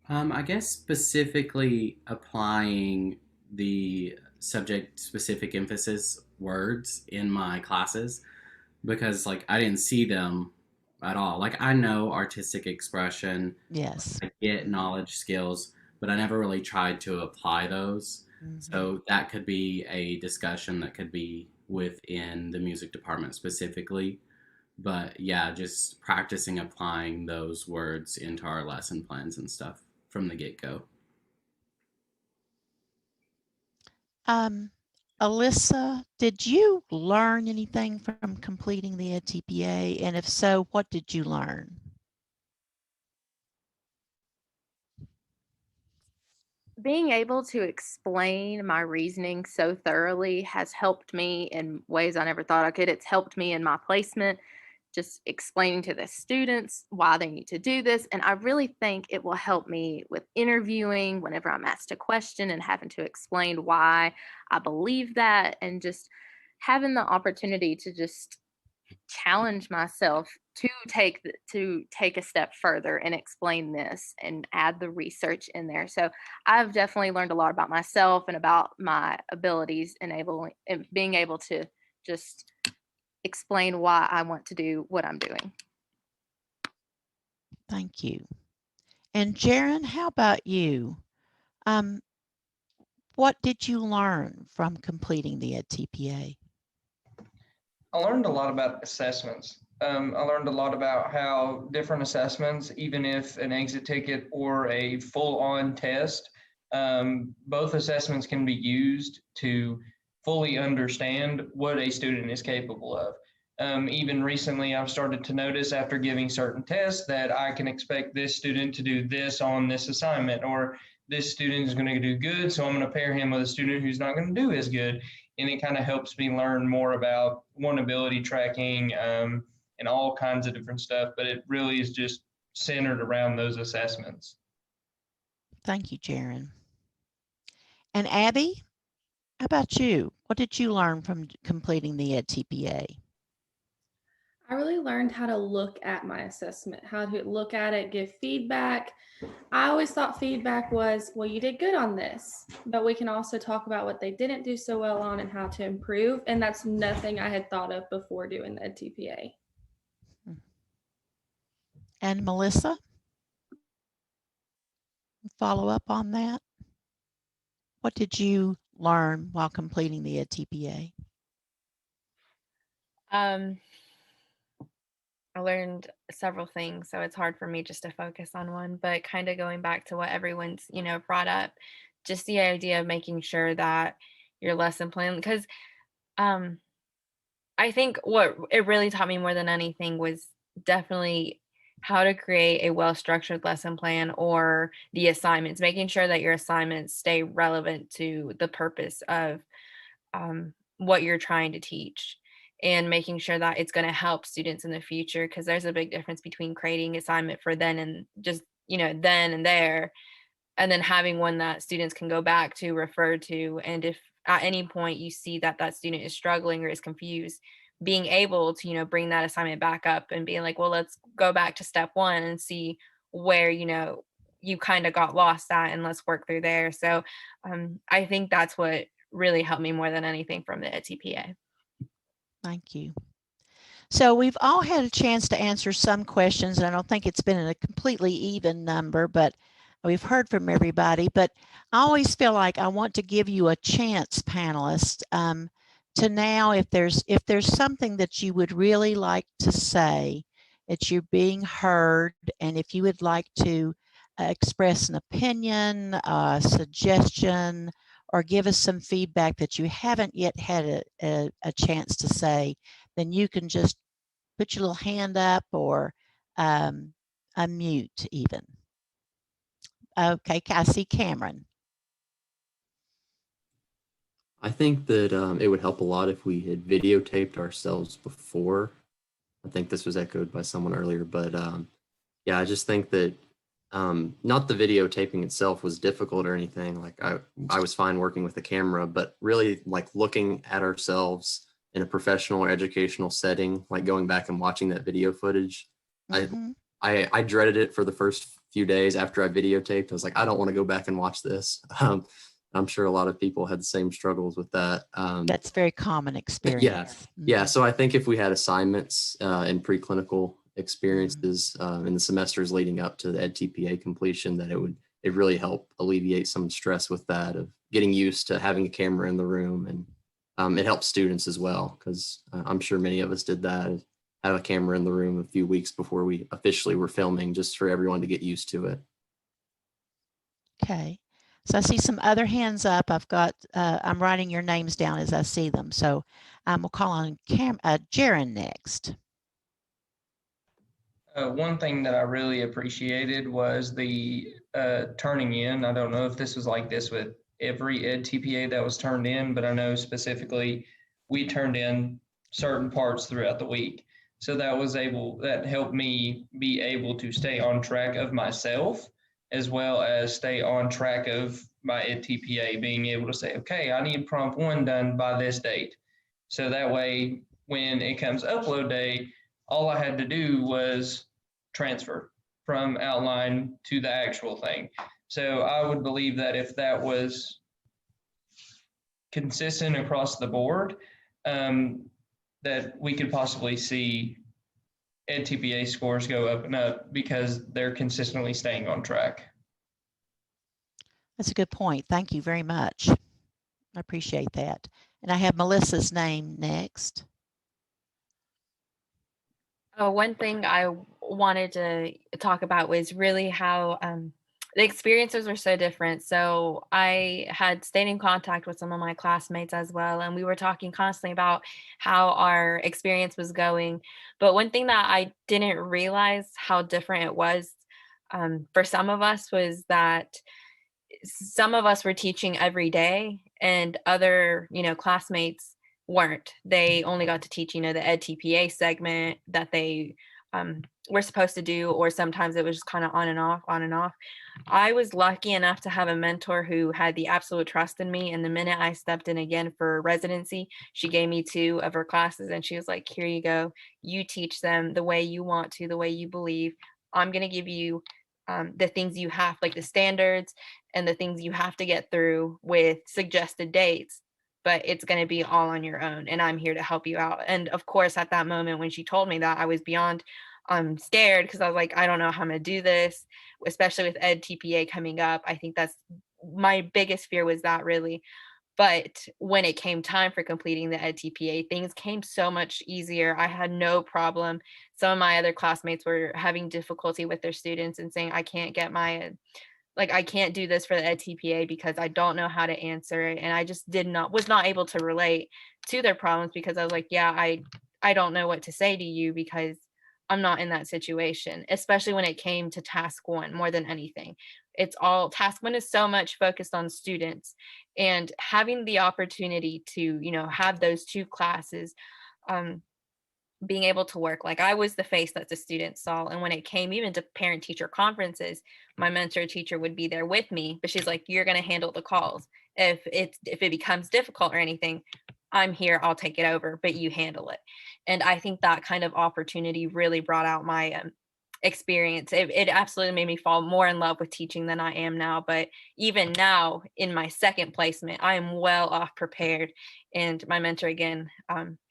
I guess specifically applying the subject-specific emphasis words in my classes, because like I didn't see them at all. Like I know artistic expression, yes, I get knowledge skills, but I never really tried to apply those. So that could be a discussion that could be within the music department specifically. But yeah, just practicing applying those words into our lesson plans and stuff from the get-go. Alyssa, did you learn anything from completing the edTPA? And if so, what did you learn? Being able to explain my reasoning so thoroughly has helped me in ways I never thought I could. It's helped me in my placement, just explaining to the students why they need to do this. And I really think it will help me with interviewing whenever I'm asked a question and having to explain why I believe that, and just having the opportunity to just challenge myself to take a step further and explain this and add the research in there. So I've definitely learned a lot about myself and about my abilities, and being able to just explain why I want to do what I'm doing. Thank you. And Jaron, how about you? What did you learn from completing the edTPA? I learned a lot about assessments. I learned a lot about how different assessments, even if an exit ticket or a full-on test, both assessments can be used to fully understand what a student is capable of. Even recently, I've started to notice after giving certain tests that I can expect this student to do this on this assignment, or this student is going to do good, so I'm going to pair him with a student who's not going to do as good. And it kind of helps me learn more about one ability tracking and all kinds of different stuff, but it really is just centered around those assessments. Thank you, Jaron. And Abby, how about you? What did you learn from completing the edTPA? I really learned how to look at my assessment, how to look at it, give feedback. I always thought feedback was, well, you did good on this, but we can also talk about what they didn't do so well on and how to improve. And that's nothing I had thought of before doing the edTPA. And Melissa, follow up on that. What did you learn while completing the edTPA? I learned several things, so it's hard for me just to focus on one, but kind of going back to what everyone's, brought up, just the idea of making sure that your lesson plan, because I think what it really taught me more than anything was definitely how to create a well-structured lesson plan, or the assignments, making sure that your assignments stay relevant to the purpose of what you're trying to teach, and making sure that it's going to help students in the future, because there's a big difference between creating assignment for then and just, then and there, and then having one that students can go back to, refer to. And if at any point you see that that student is struggling or is confused, being able to, bring that assignment back up and being like, well, let's go back to step one and see where, you kind of got lost at, and let's work through there. So I think that's what really helped me more than anything from the edTPA. Thank you. So we've all had a chance to answer some questions, and I don't think it's been in a completely even number, but we've heard from everybody. But I always feel like I want to give you a chance, panelists, to now, if there's something that you would really like to say, that you're being heard, and if you would like to express an opinion, a suggestion, or give us some feedback that you haven't yet had a chance to say, then you can just put your little hand up, or unmute even. Okay, I see Cameron. I think that it would help a lot if we had videotaped ourselves before. I think this was echoed by someone earlier, but yeah, I just think that not the videotaping itself was difficult or anything. Like I was fine working with the camera, but really like looking at ourselves in a professional or educational setting, like going back and watching that video footage. I dreaded it for the first few days after I videotaped. I was like, I don't want to go back and watch this. I'm sure a lot of people had the same struggles with that. That's very common experience. Yeah. So I think if we had assignments and preclinical experiences in the semesters leading up to the edTPA completion, that it really help alleviate some stress with that, of getting used to having a camera in the room. And it helps students as well, because I'm sure many of us did that, have a camera in the room a few weeks before we officially were filming, just for everyone to get used to it. Okay. So I see some other hands up. I'm writing your names down as I see them. So we'll call on Jaron next. One thing that I really appreciated was the turning in. I don't know if this was like this with every edTPA that was turned in, but I know specifically we turned in certain parts throughout the week. So that helped me be able to stay on track of myself, as well as stay on track of my edTPA, being able to say, okay, I need prompt 1 done by this date. So that way, when it comes upload day, all I had to do was transfer from outline to the actual thing. So I would believe that if that was consistent across the board, that we could possibly see edTPA scores go up and up because they're consistently staying on track. That's a good point. Thank you very much. I appreciate that. And I have Melissa's name next. One thing I wanted to talk about was really how the experiences were so different. So I had stayed in contact with some of my classmates as well, and we were talking constantly about how our experience was going. But one thing that I didn't realize how different it was for some of us was that some of us were teaching every day, and other, classmates weren't. They only got to teach, the edTPA segment that they were supposed to do, or sometimes it was just kind of on and off, on and off. I was lucky enough to have a mentor who had the absolute trust in me. And the minute I stepped in again for residency, she gave me 2 of her classes and she was like, here you go. You teach them the way you want to, the way you believe. I'm going to give you the things you have, like the standards and the things you have to get through with suggested dates, but it's going to be all on your own. And I'm here to help you out. And of course, at that moment, when she told me that, I was beyond scared, because I was like, I don't know how I'm going to do this, especially with edTPA coming up. I think that's my biggest fear, was that, really. But when it came time for completing the edTPA, things came so much easier. I had no problem. Some of my other classmates were having difficulty with their students and saying, I can't get I can't do this for the edTPA because I don't know how to answer it. And I just was not able to relate to their problems, because I was like, yeah, I don't know what to say to you, because I'm not in that situation, especially when it came to task 1 more than anything. Task 1 is so much focused on students, and having the opportunity to, have those 2 classes, being able to work, like I was the face that the students saw. And when it came even to parent teacher conferences, my mentor teacher would be there with me, but she's like, you're going to handle the calls. If it becomes difficult or anything, I'm here, I'll take it over, but you handle it. And I think that kind of opportunity really brought out my experience. It absolutely made me fall more in love with teaching than I am now. But even now, in my second placement, I am well off prepared. And my mentor, again,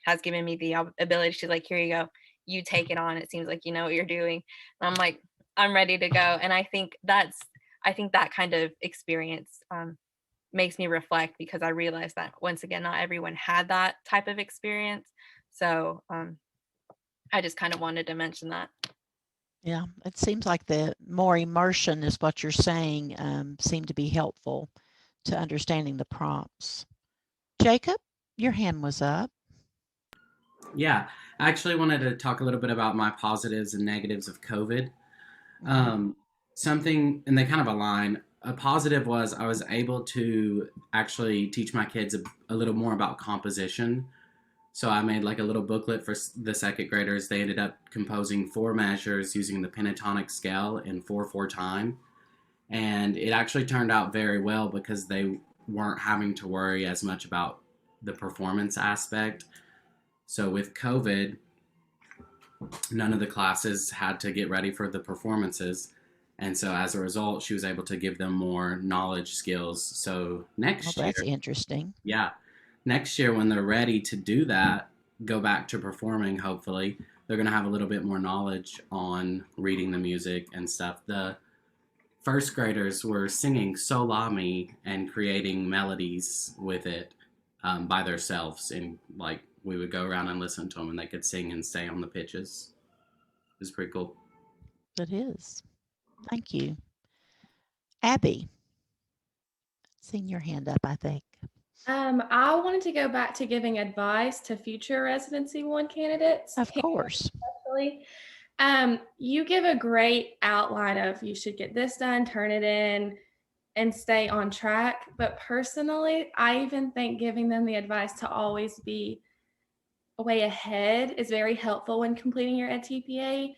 has given me the ability. She's like, here you go, you take it on. It seems like you know what you're doing. And I'm like, I'm ready to go. And I think that kind of experience makes me reflect, because I realized that, once again, not everyone had that type of experience. So I just kind of wanted to mention that. Yeah, it seems like the more immersion is what you're saying, seemed to be helpful to understanding the prompts. Jacob, your hand was up. Yeah, I actually wanted to talk a little bit about my positives and negatives of COVID. Something, and they kind of align. A positive was I was able to actually teach my kids a little more about composition. So I made like a little booklet for the second graders. They ended up composing 4 measures using the pentatonic scale in 4/4 time. And it actually turned out very well, because they weren't having to worry as much about the performance aspect. So with COVID, none of the classes had to get ready for the performances. And so as a result, she was able to give them more knowledge skills. So next year. That's interesting. Yeah. Next year, when they're ready to do that, go back to performing, hopefully, they're going to have a little bit more knowledge on reading the music and stuff. The first graders were singing So La Mi and creating melodies with it by themselves in like we would go around and listen to them, and they could sing and stay on the pitches. It was pretty cool. It is. Thank you. Abby, seeing your hand up, I think. I wanted to go back to giving advice to future Residency 1 candidates. Of course. Especially. You give a great outline of you should get this done, turn it in, and stay on track. But personally, I even think giving them the advice to always be way ahead is very helpful when completing your edTPA,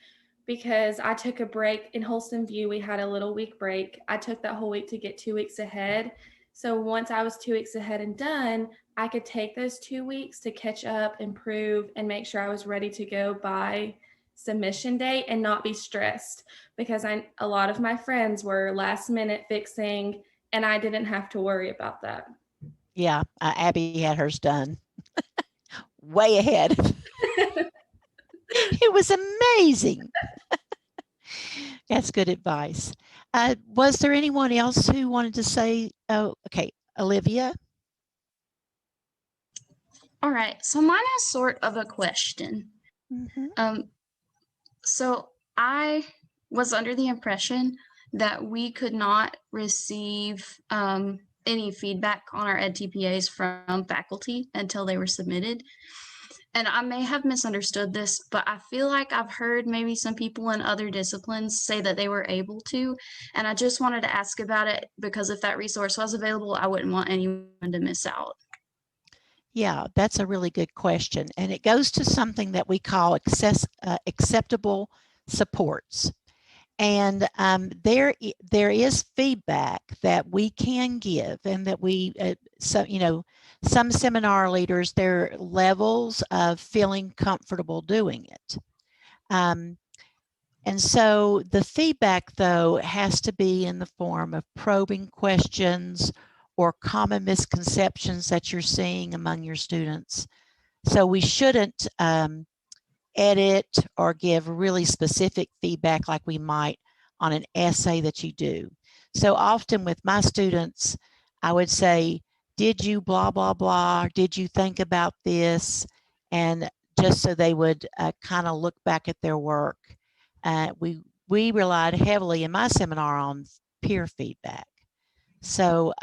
because I took a break in Holston View. We had a little week break. I took that whole week to get 2 weeks ahead. So once I was 2 weeks ahead and done, I could take those 2 weeks to catch up, improve, and make sure I was ready to go by submission date and not be stressed, because a lot of my friends were last minute fixing and I didn't have to worry about that. Yeah, Abby had hers done way ahead. It was amazing. That's good advice. Was there anyone else who wanted to say, oh, okay, Olivia? All right, so mine is sort of a question. So I was under the impression that we could not receive any feedback on our edTPAs from faculty until they were submitted. And I may have misunderstood this, but I feel like I've heard maybe some people in other disciplines say that they were able to. And I just wanted to ask about it, because if that resource was available, I wouldn't want anyone to miss out. Yeah, that's a really good question. And it goes to something that we call acceptable supports. And there is feedback that we can give, and that we, some seminar leaders, their levels of feeling comfortable doing it. And so the feedback, though, has to be in the form of probing questions or common misconceptions that you're seeing among your students. So we shouldn't edit or give really specific feedback like we might on an essay that you do. So often with my students, I would say, did you blah, blah, blah? Did you think about this? And just so they would kind of look back at their work. We relied heavily in my seminar on peer feedback. So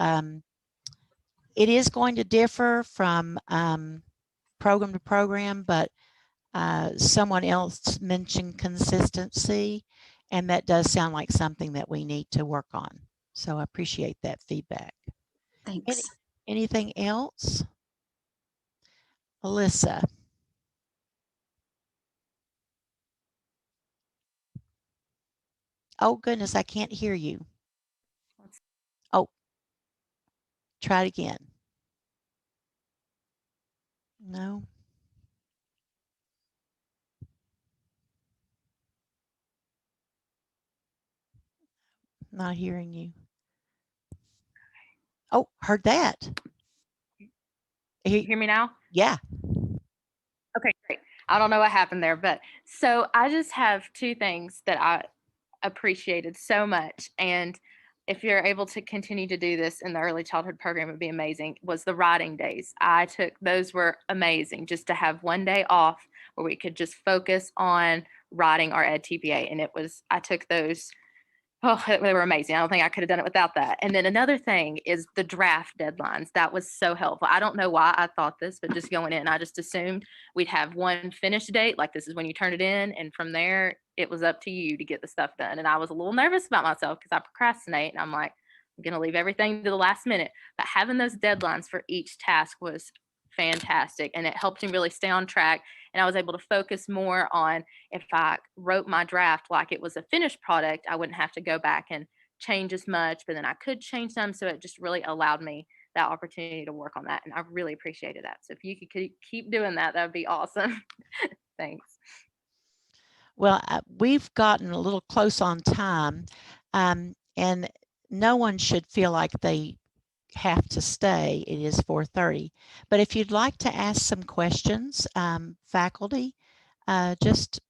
it is going to differ from program to program, but someone else mentioned consistency, and that does sound like something that we need to work on. So I appreciate that feedback. Thanks. Anything else? Alyssa. Oh, goodness, I can't hear you. Oh, try it again. No. Not hearing you. Oh, heard that. You hear me now? Yeah. Okay, great. I don't know what happened there, but so I just have two things that I appreciated so much. And if you're able to continue to do this in the early childhood program, it would be amazing, was the writing days. Those were amazing, just to have one day off where we could just focus on writing our edTPA. And I took those, they were amazing. I don't think I could have done it without that. And then another thing is the draft deadlines. That was so helpful. I don't know why I thought this, but just going in, I just assumed we'd have one finished date, like this is when you turn it in. And from there, it was up to you to get the stuff done. And I was a little nervous about myself because I procrastinate. And I'm like, I'm going to leave everything to the last minute. But having those deadlines for each task was fantastic. And it helped me really stay on track. And I was able to focus more on, if I wrote my draft like it was a finished product, I wouldn't have to go back and change as much, but then I could change them. So it just really allowed me that opportunity to work on that. And I really appreciated that. So if you could keep doing that, that would be awesome. Thanks. Well, we've gotten a little close on time, and no one should feel like they have to stay. It is 4:30. But if you'd like to ask some questions, faculty, just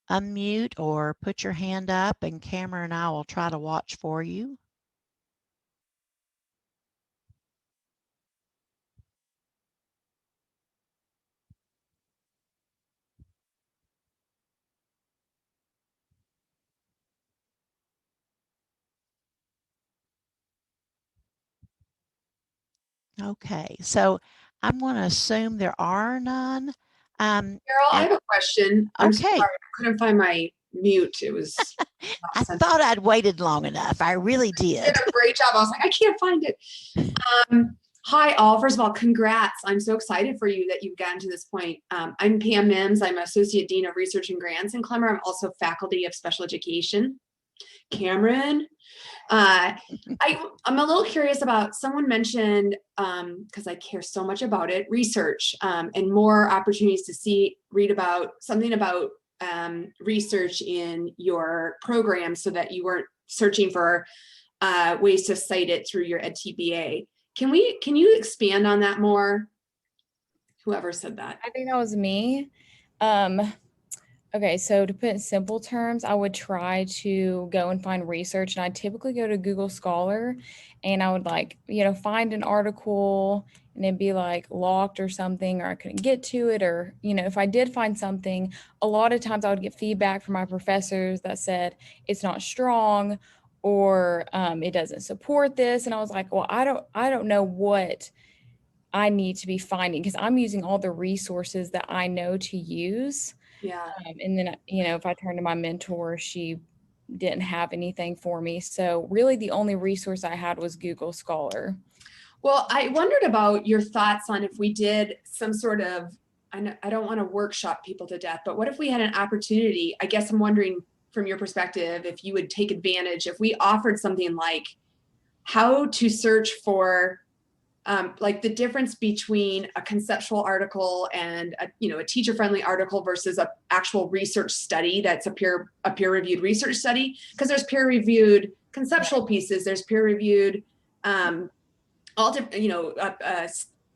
unmute or put your hand up, and Cameron and I will try to watch for you. Okay, so I'm going to assume there are none. Carol, I have a question. I'm Okay. sorry, I couldn't find my mute. It was. I thought I'd waited long enough. I really did. You did a great job. I was like, I can't find it. Hi, all. First of all, congrats. I'm so excited for you that you've gotten to this point. I'm Pam Mims. I'm Associate Dean of Research and Grants in Clemmer. I'm also faculty of special education. Cameron, I'm a little curious about, someone mentioned, because I care so much about it, research and more opportunities to read about something about research in your program so that you weren't searching for ways to cite it through your edTPA. Can you expand on that more? Whoever said that. I think that was me. Okay, so to put it in simple terms, I would try to go and find research, and I typically go to Google Scholar, and I would find an article and it'd be locked or something, or I couldn't get to it, or if I did find something, a lot of times I would get feedback from my professors that said it's not strong, or it doesn't support this, and I was like, well, I don't know what I need to be finding, because I'm using all the resources that I know to use. Yeah. And then, if I turned to my mentor, she didn't have anything for me. So really the only resource I had was Google Scholar. Well, I wondered about your thoughts on if we did some sort of, I don't want to workshop people to death, but what if we had an opportunity? I guess I'm wondering from your perspective, if you would take advantage, if we offered something like how to search for like the difference between a conceptual article and a teacher-friendly article versus a actual research study that's a peer-reviewed research study, because there's peer-reviewed conceptual pieces, there's peer-reviewed all different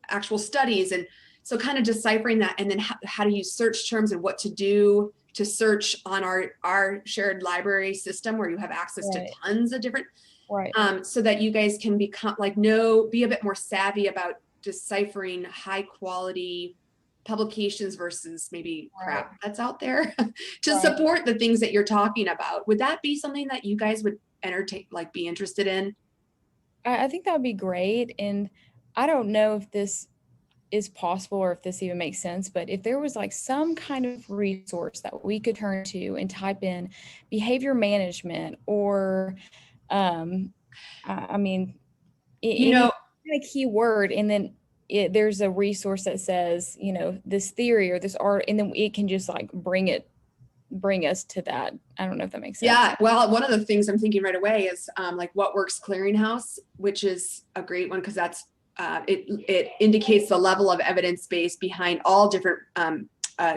actual studies, and so kind of deciphering that, and then how to use search terms and what to do to search on our shared library system where you have access to tons of different. Right. So that you guys can become be a bit more savvy about deciphering high quality publications versus maybe crap that's out there to support the things that you're talking about. Would that be something that you guys would entertain, be interested in? I think that would be great. And I don't know if this is possible or if this even makes sense, but if there was some kind of resource that we could turn to and type in behavior management or any keyword, and then there's a resource that says, this theory or this art, and then it can just bring us to that. I don't know if that makes sense. Yeah, well, one of the things I'm thinking right away is What Works Clearinghouse, which is a great one because that's it indicates the level of evidence base behind all different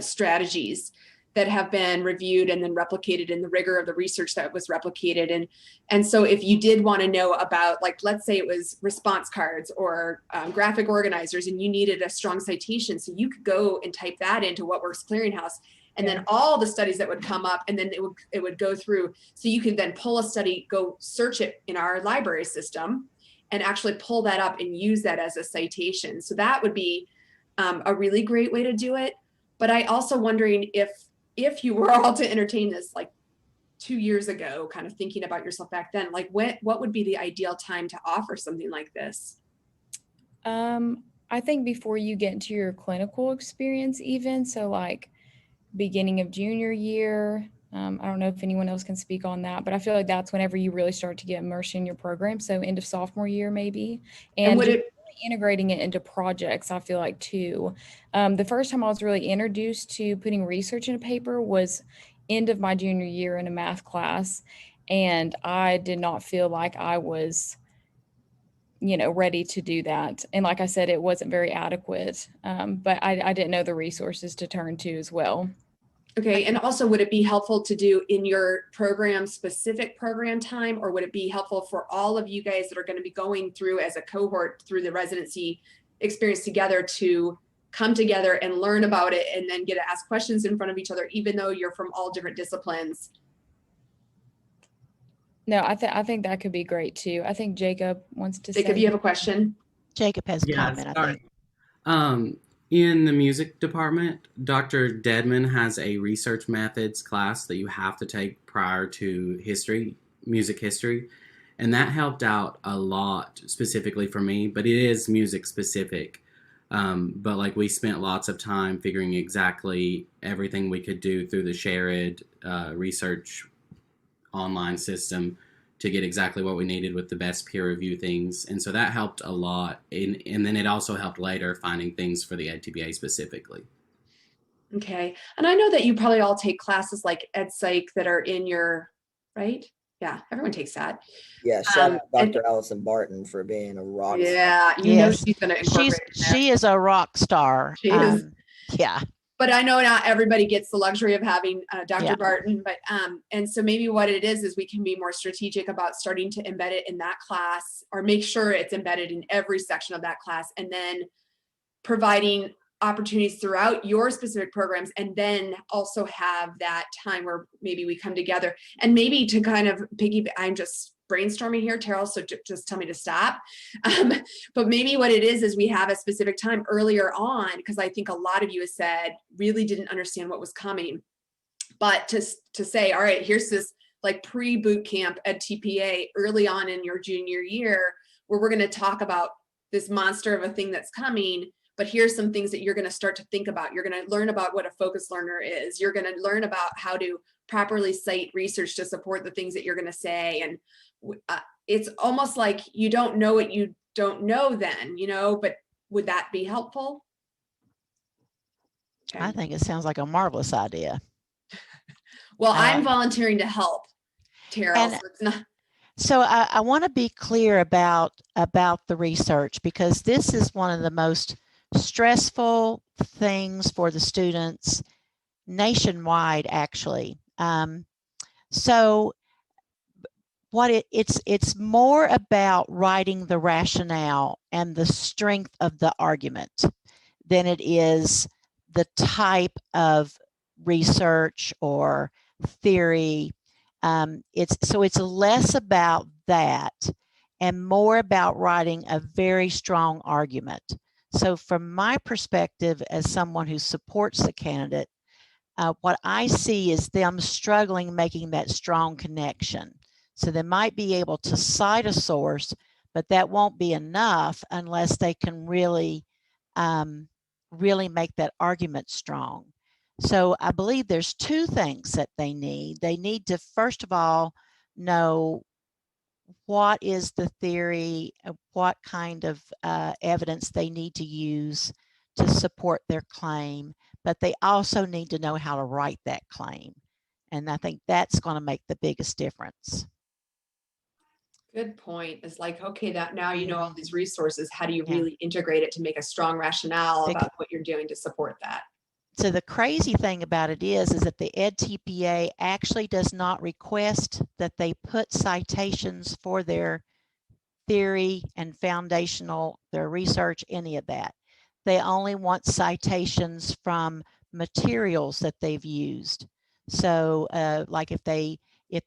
strategies that have been reviewed and then replicated in the rigor of the research that was replicated. And so if you did want to know about, let's say it was response cards or graphic organizers, and you needed a strong citation, so you could go and type that into What Works Clearinghouse, and then all the studies that would come up, and then it would go through. So you could then pull a study, go search it in our library system, and actually pull that up and use that as a citation. So that would be a really great way to do it. But I also wondering if you were all to entertain this 2 years ago, kind of thinking about yourself back then, what would be the ideal time to offer something like this? I think before you get into your clinical experience even, so beginning of junior year. I don't know if anyone else can speak on that, but I feel that's whenever you really start to get immersed in your program. So end of sophomore year, maybe. And would it integrating it into projects, I feel too. The first time I was really introduced to putting research in a paper was end of my junior year in a math class. And I did not feel like I was, ready to do that. And like I said, it wasn't very adequate, but I didn't know the resources to turn to as well. Okay, and also would it be helpful to do in your program, specific program time, or would it be helpful for all of you guys that are going to be going through as a cohort through the residency experience together to come together and learn about it and then get to ask questions in front of each other, even though you're from all different disciplines? No, I think that could be great too. I think Jacob wants to say. Jacob, you have a question? Jacob has a comment, I think. In the music department, Dr. Dedman has a research methods class that you have to take prior to music history. And that helped out a lot specifically for me, but it is music specific. But like we spent lots of time figuring exactly everything we could do through the shared research online system to get exactly what we needed with the best peer review things. And so that helped a lot. And then it also helped later finding things for the edTPA specifically. Okay. And I know that you probably all take classes like EdPsych that are in your, right? Yeah, everyone takes that. Yeah, shout out Dr. Allison Barton for being a rock star. Yeah, you know she's going to incorporate it in there. She is a rock star. She is. Yeah. But I know not everybody gets the luxury of having Dr. Yeah. Barton, but and so maybe what it is we can be more strategic about starting to embed it in that class, or make sure it's embedded in every section of that class, and then providing opportunities throughout your specific programs, and then also have that time where maybe we come together, and maybe to kind of I'm just brainstorming here, Terrell, so just tell me to stop. But maybe what it is we have a specific time earlier on, because I think a lot of you have said really didn't understand what was coming, but to say, all right, here's this like pre-boot camp edTPA early on in your junior year, where we're going to talk about this monster of a thing that's coming, but here's some things that you're going to start to think about. You're going to learn about what a focus learner is. You're going to learn about how to properly cite research to support the things that you're going to say. And it's almost like you don't know what you don't know then, but would that be helpful? Okay. I think it sounds like a marvelous idea. Well, I'm volunteering to help, Terrell. So it's not. So I want to be clear about the research, because this is one of the most stressful things for the students nationwide, actually. So what it's more about writing the rationale and the strength of the argument than it is the type of research or theory. It's less about that and more about writing a very strong argument. So from my perspective as someone who supports the candidate, what I see is them struggling making that strong connection. So they might be able to cite a source, but that won't be enough unless they can really make that argument strong. So I believe there's two things that they need. They need to, first of all, know what is the theory, what kind of evidence they need to use to support their claim, but they also need to know how to write that claim. And I think that's going to make the biggest difference. Good point. It's like, okay, that now you know all these resources, how do you really integrate it to make a strong rationale about what you're doing to support that? So the crazy thing about it is that the edTPA actually does not request that they put citations for their theory and foundational, their research, any of that. They only want citations from materials that they've used. So like if they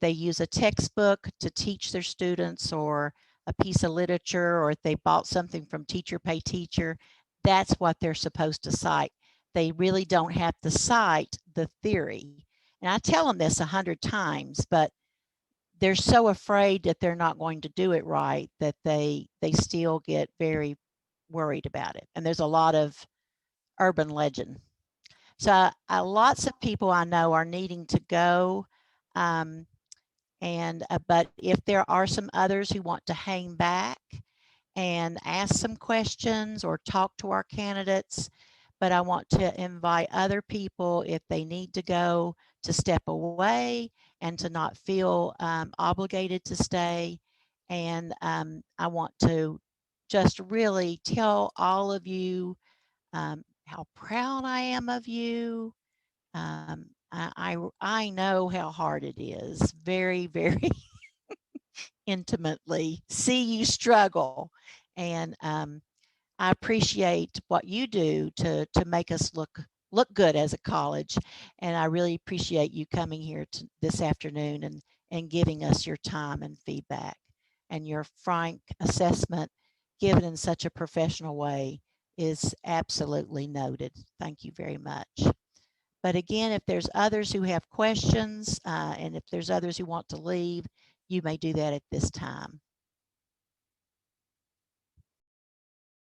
use a textbook to teach their students, or a piece of literature, or if they bought something from Teacher Pay Teacher, that's what they're supposed to cite. They really don't have to cite the theory. And I tell them this 100 times, but they're so afraid that they're not going to do it right that they still get very worried about it. And there's a lot of urban legend. So lots of people I know are needing to go. But if there are some others who want to hang back and ask some questions or talk to our candidates, but I want to invite other people, if they need to go, to step away and to not feel obligated to stay. And I want to just really tell all of you how proud I am of you. I know how hard it is, very, very intimately. See you struggle, and I appreciate what you do to make us look good as a college, and I really appreciate you coming here this afternoon and giving us your time and feedback, and your frank assessment given in such a professional way is absolutely noted. Thank you very much. But again, if there's others who have questions, and if there's others who want to leave, you may do that at this time.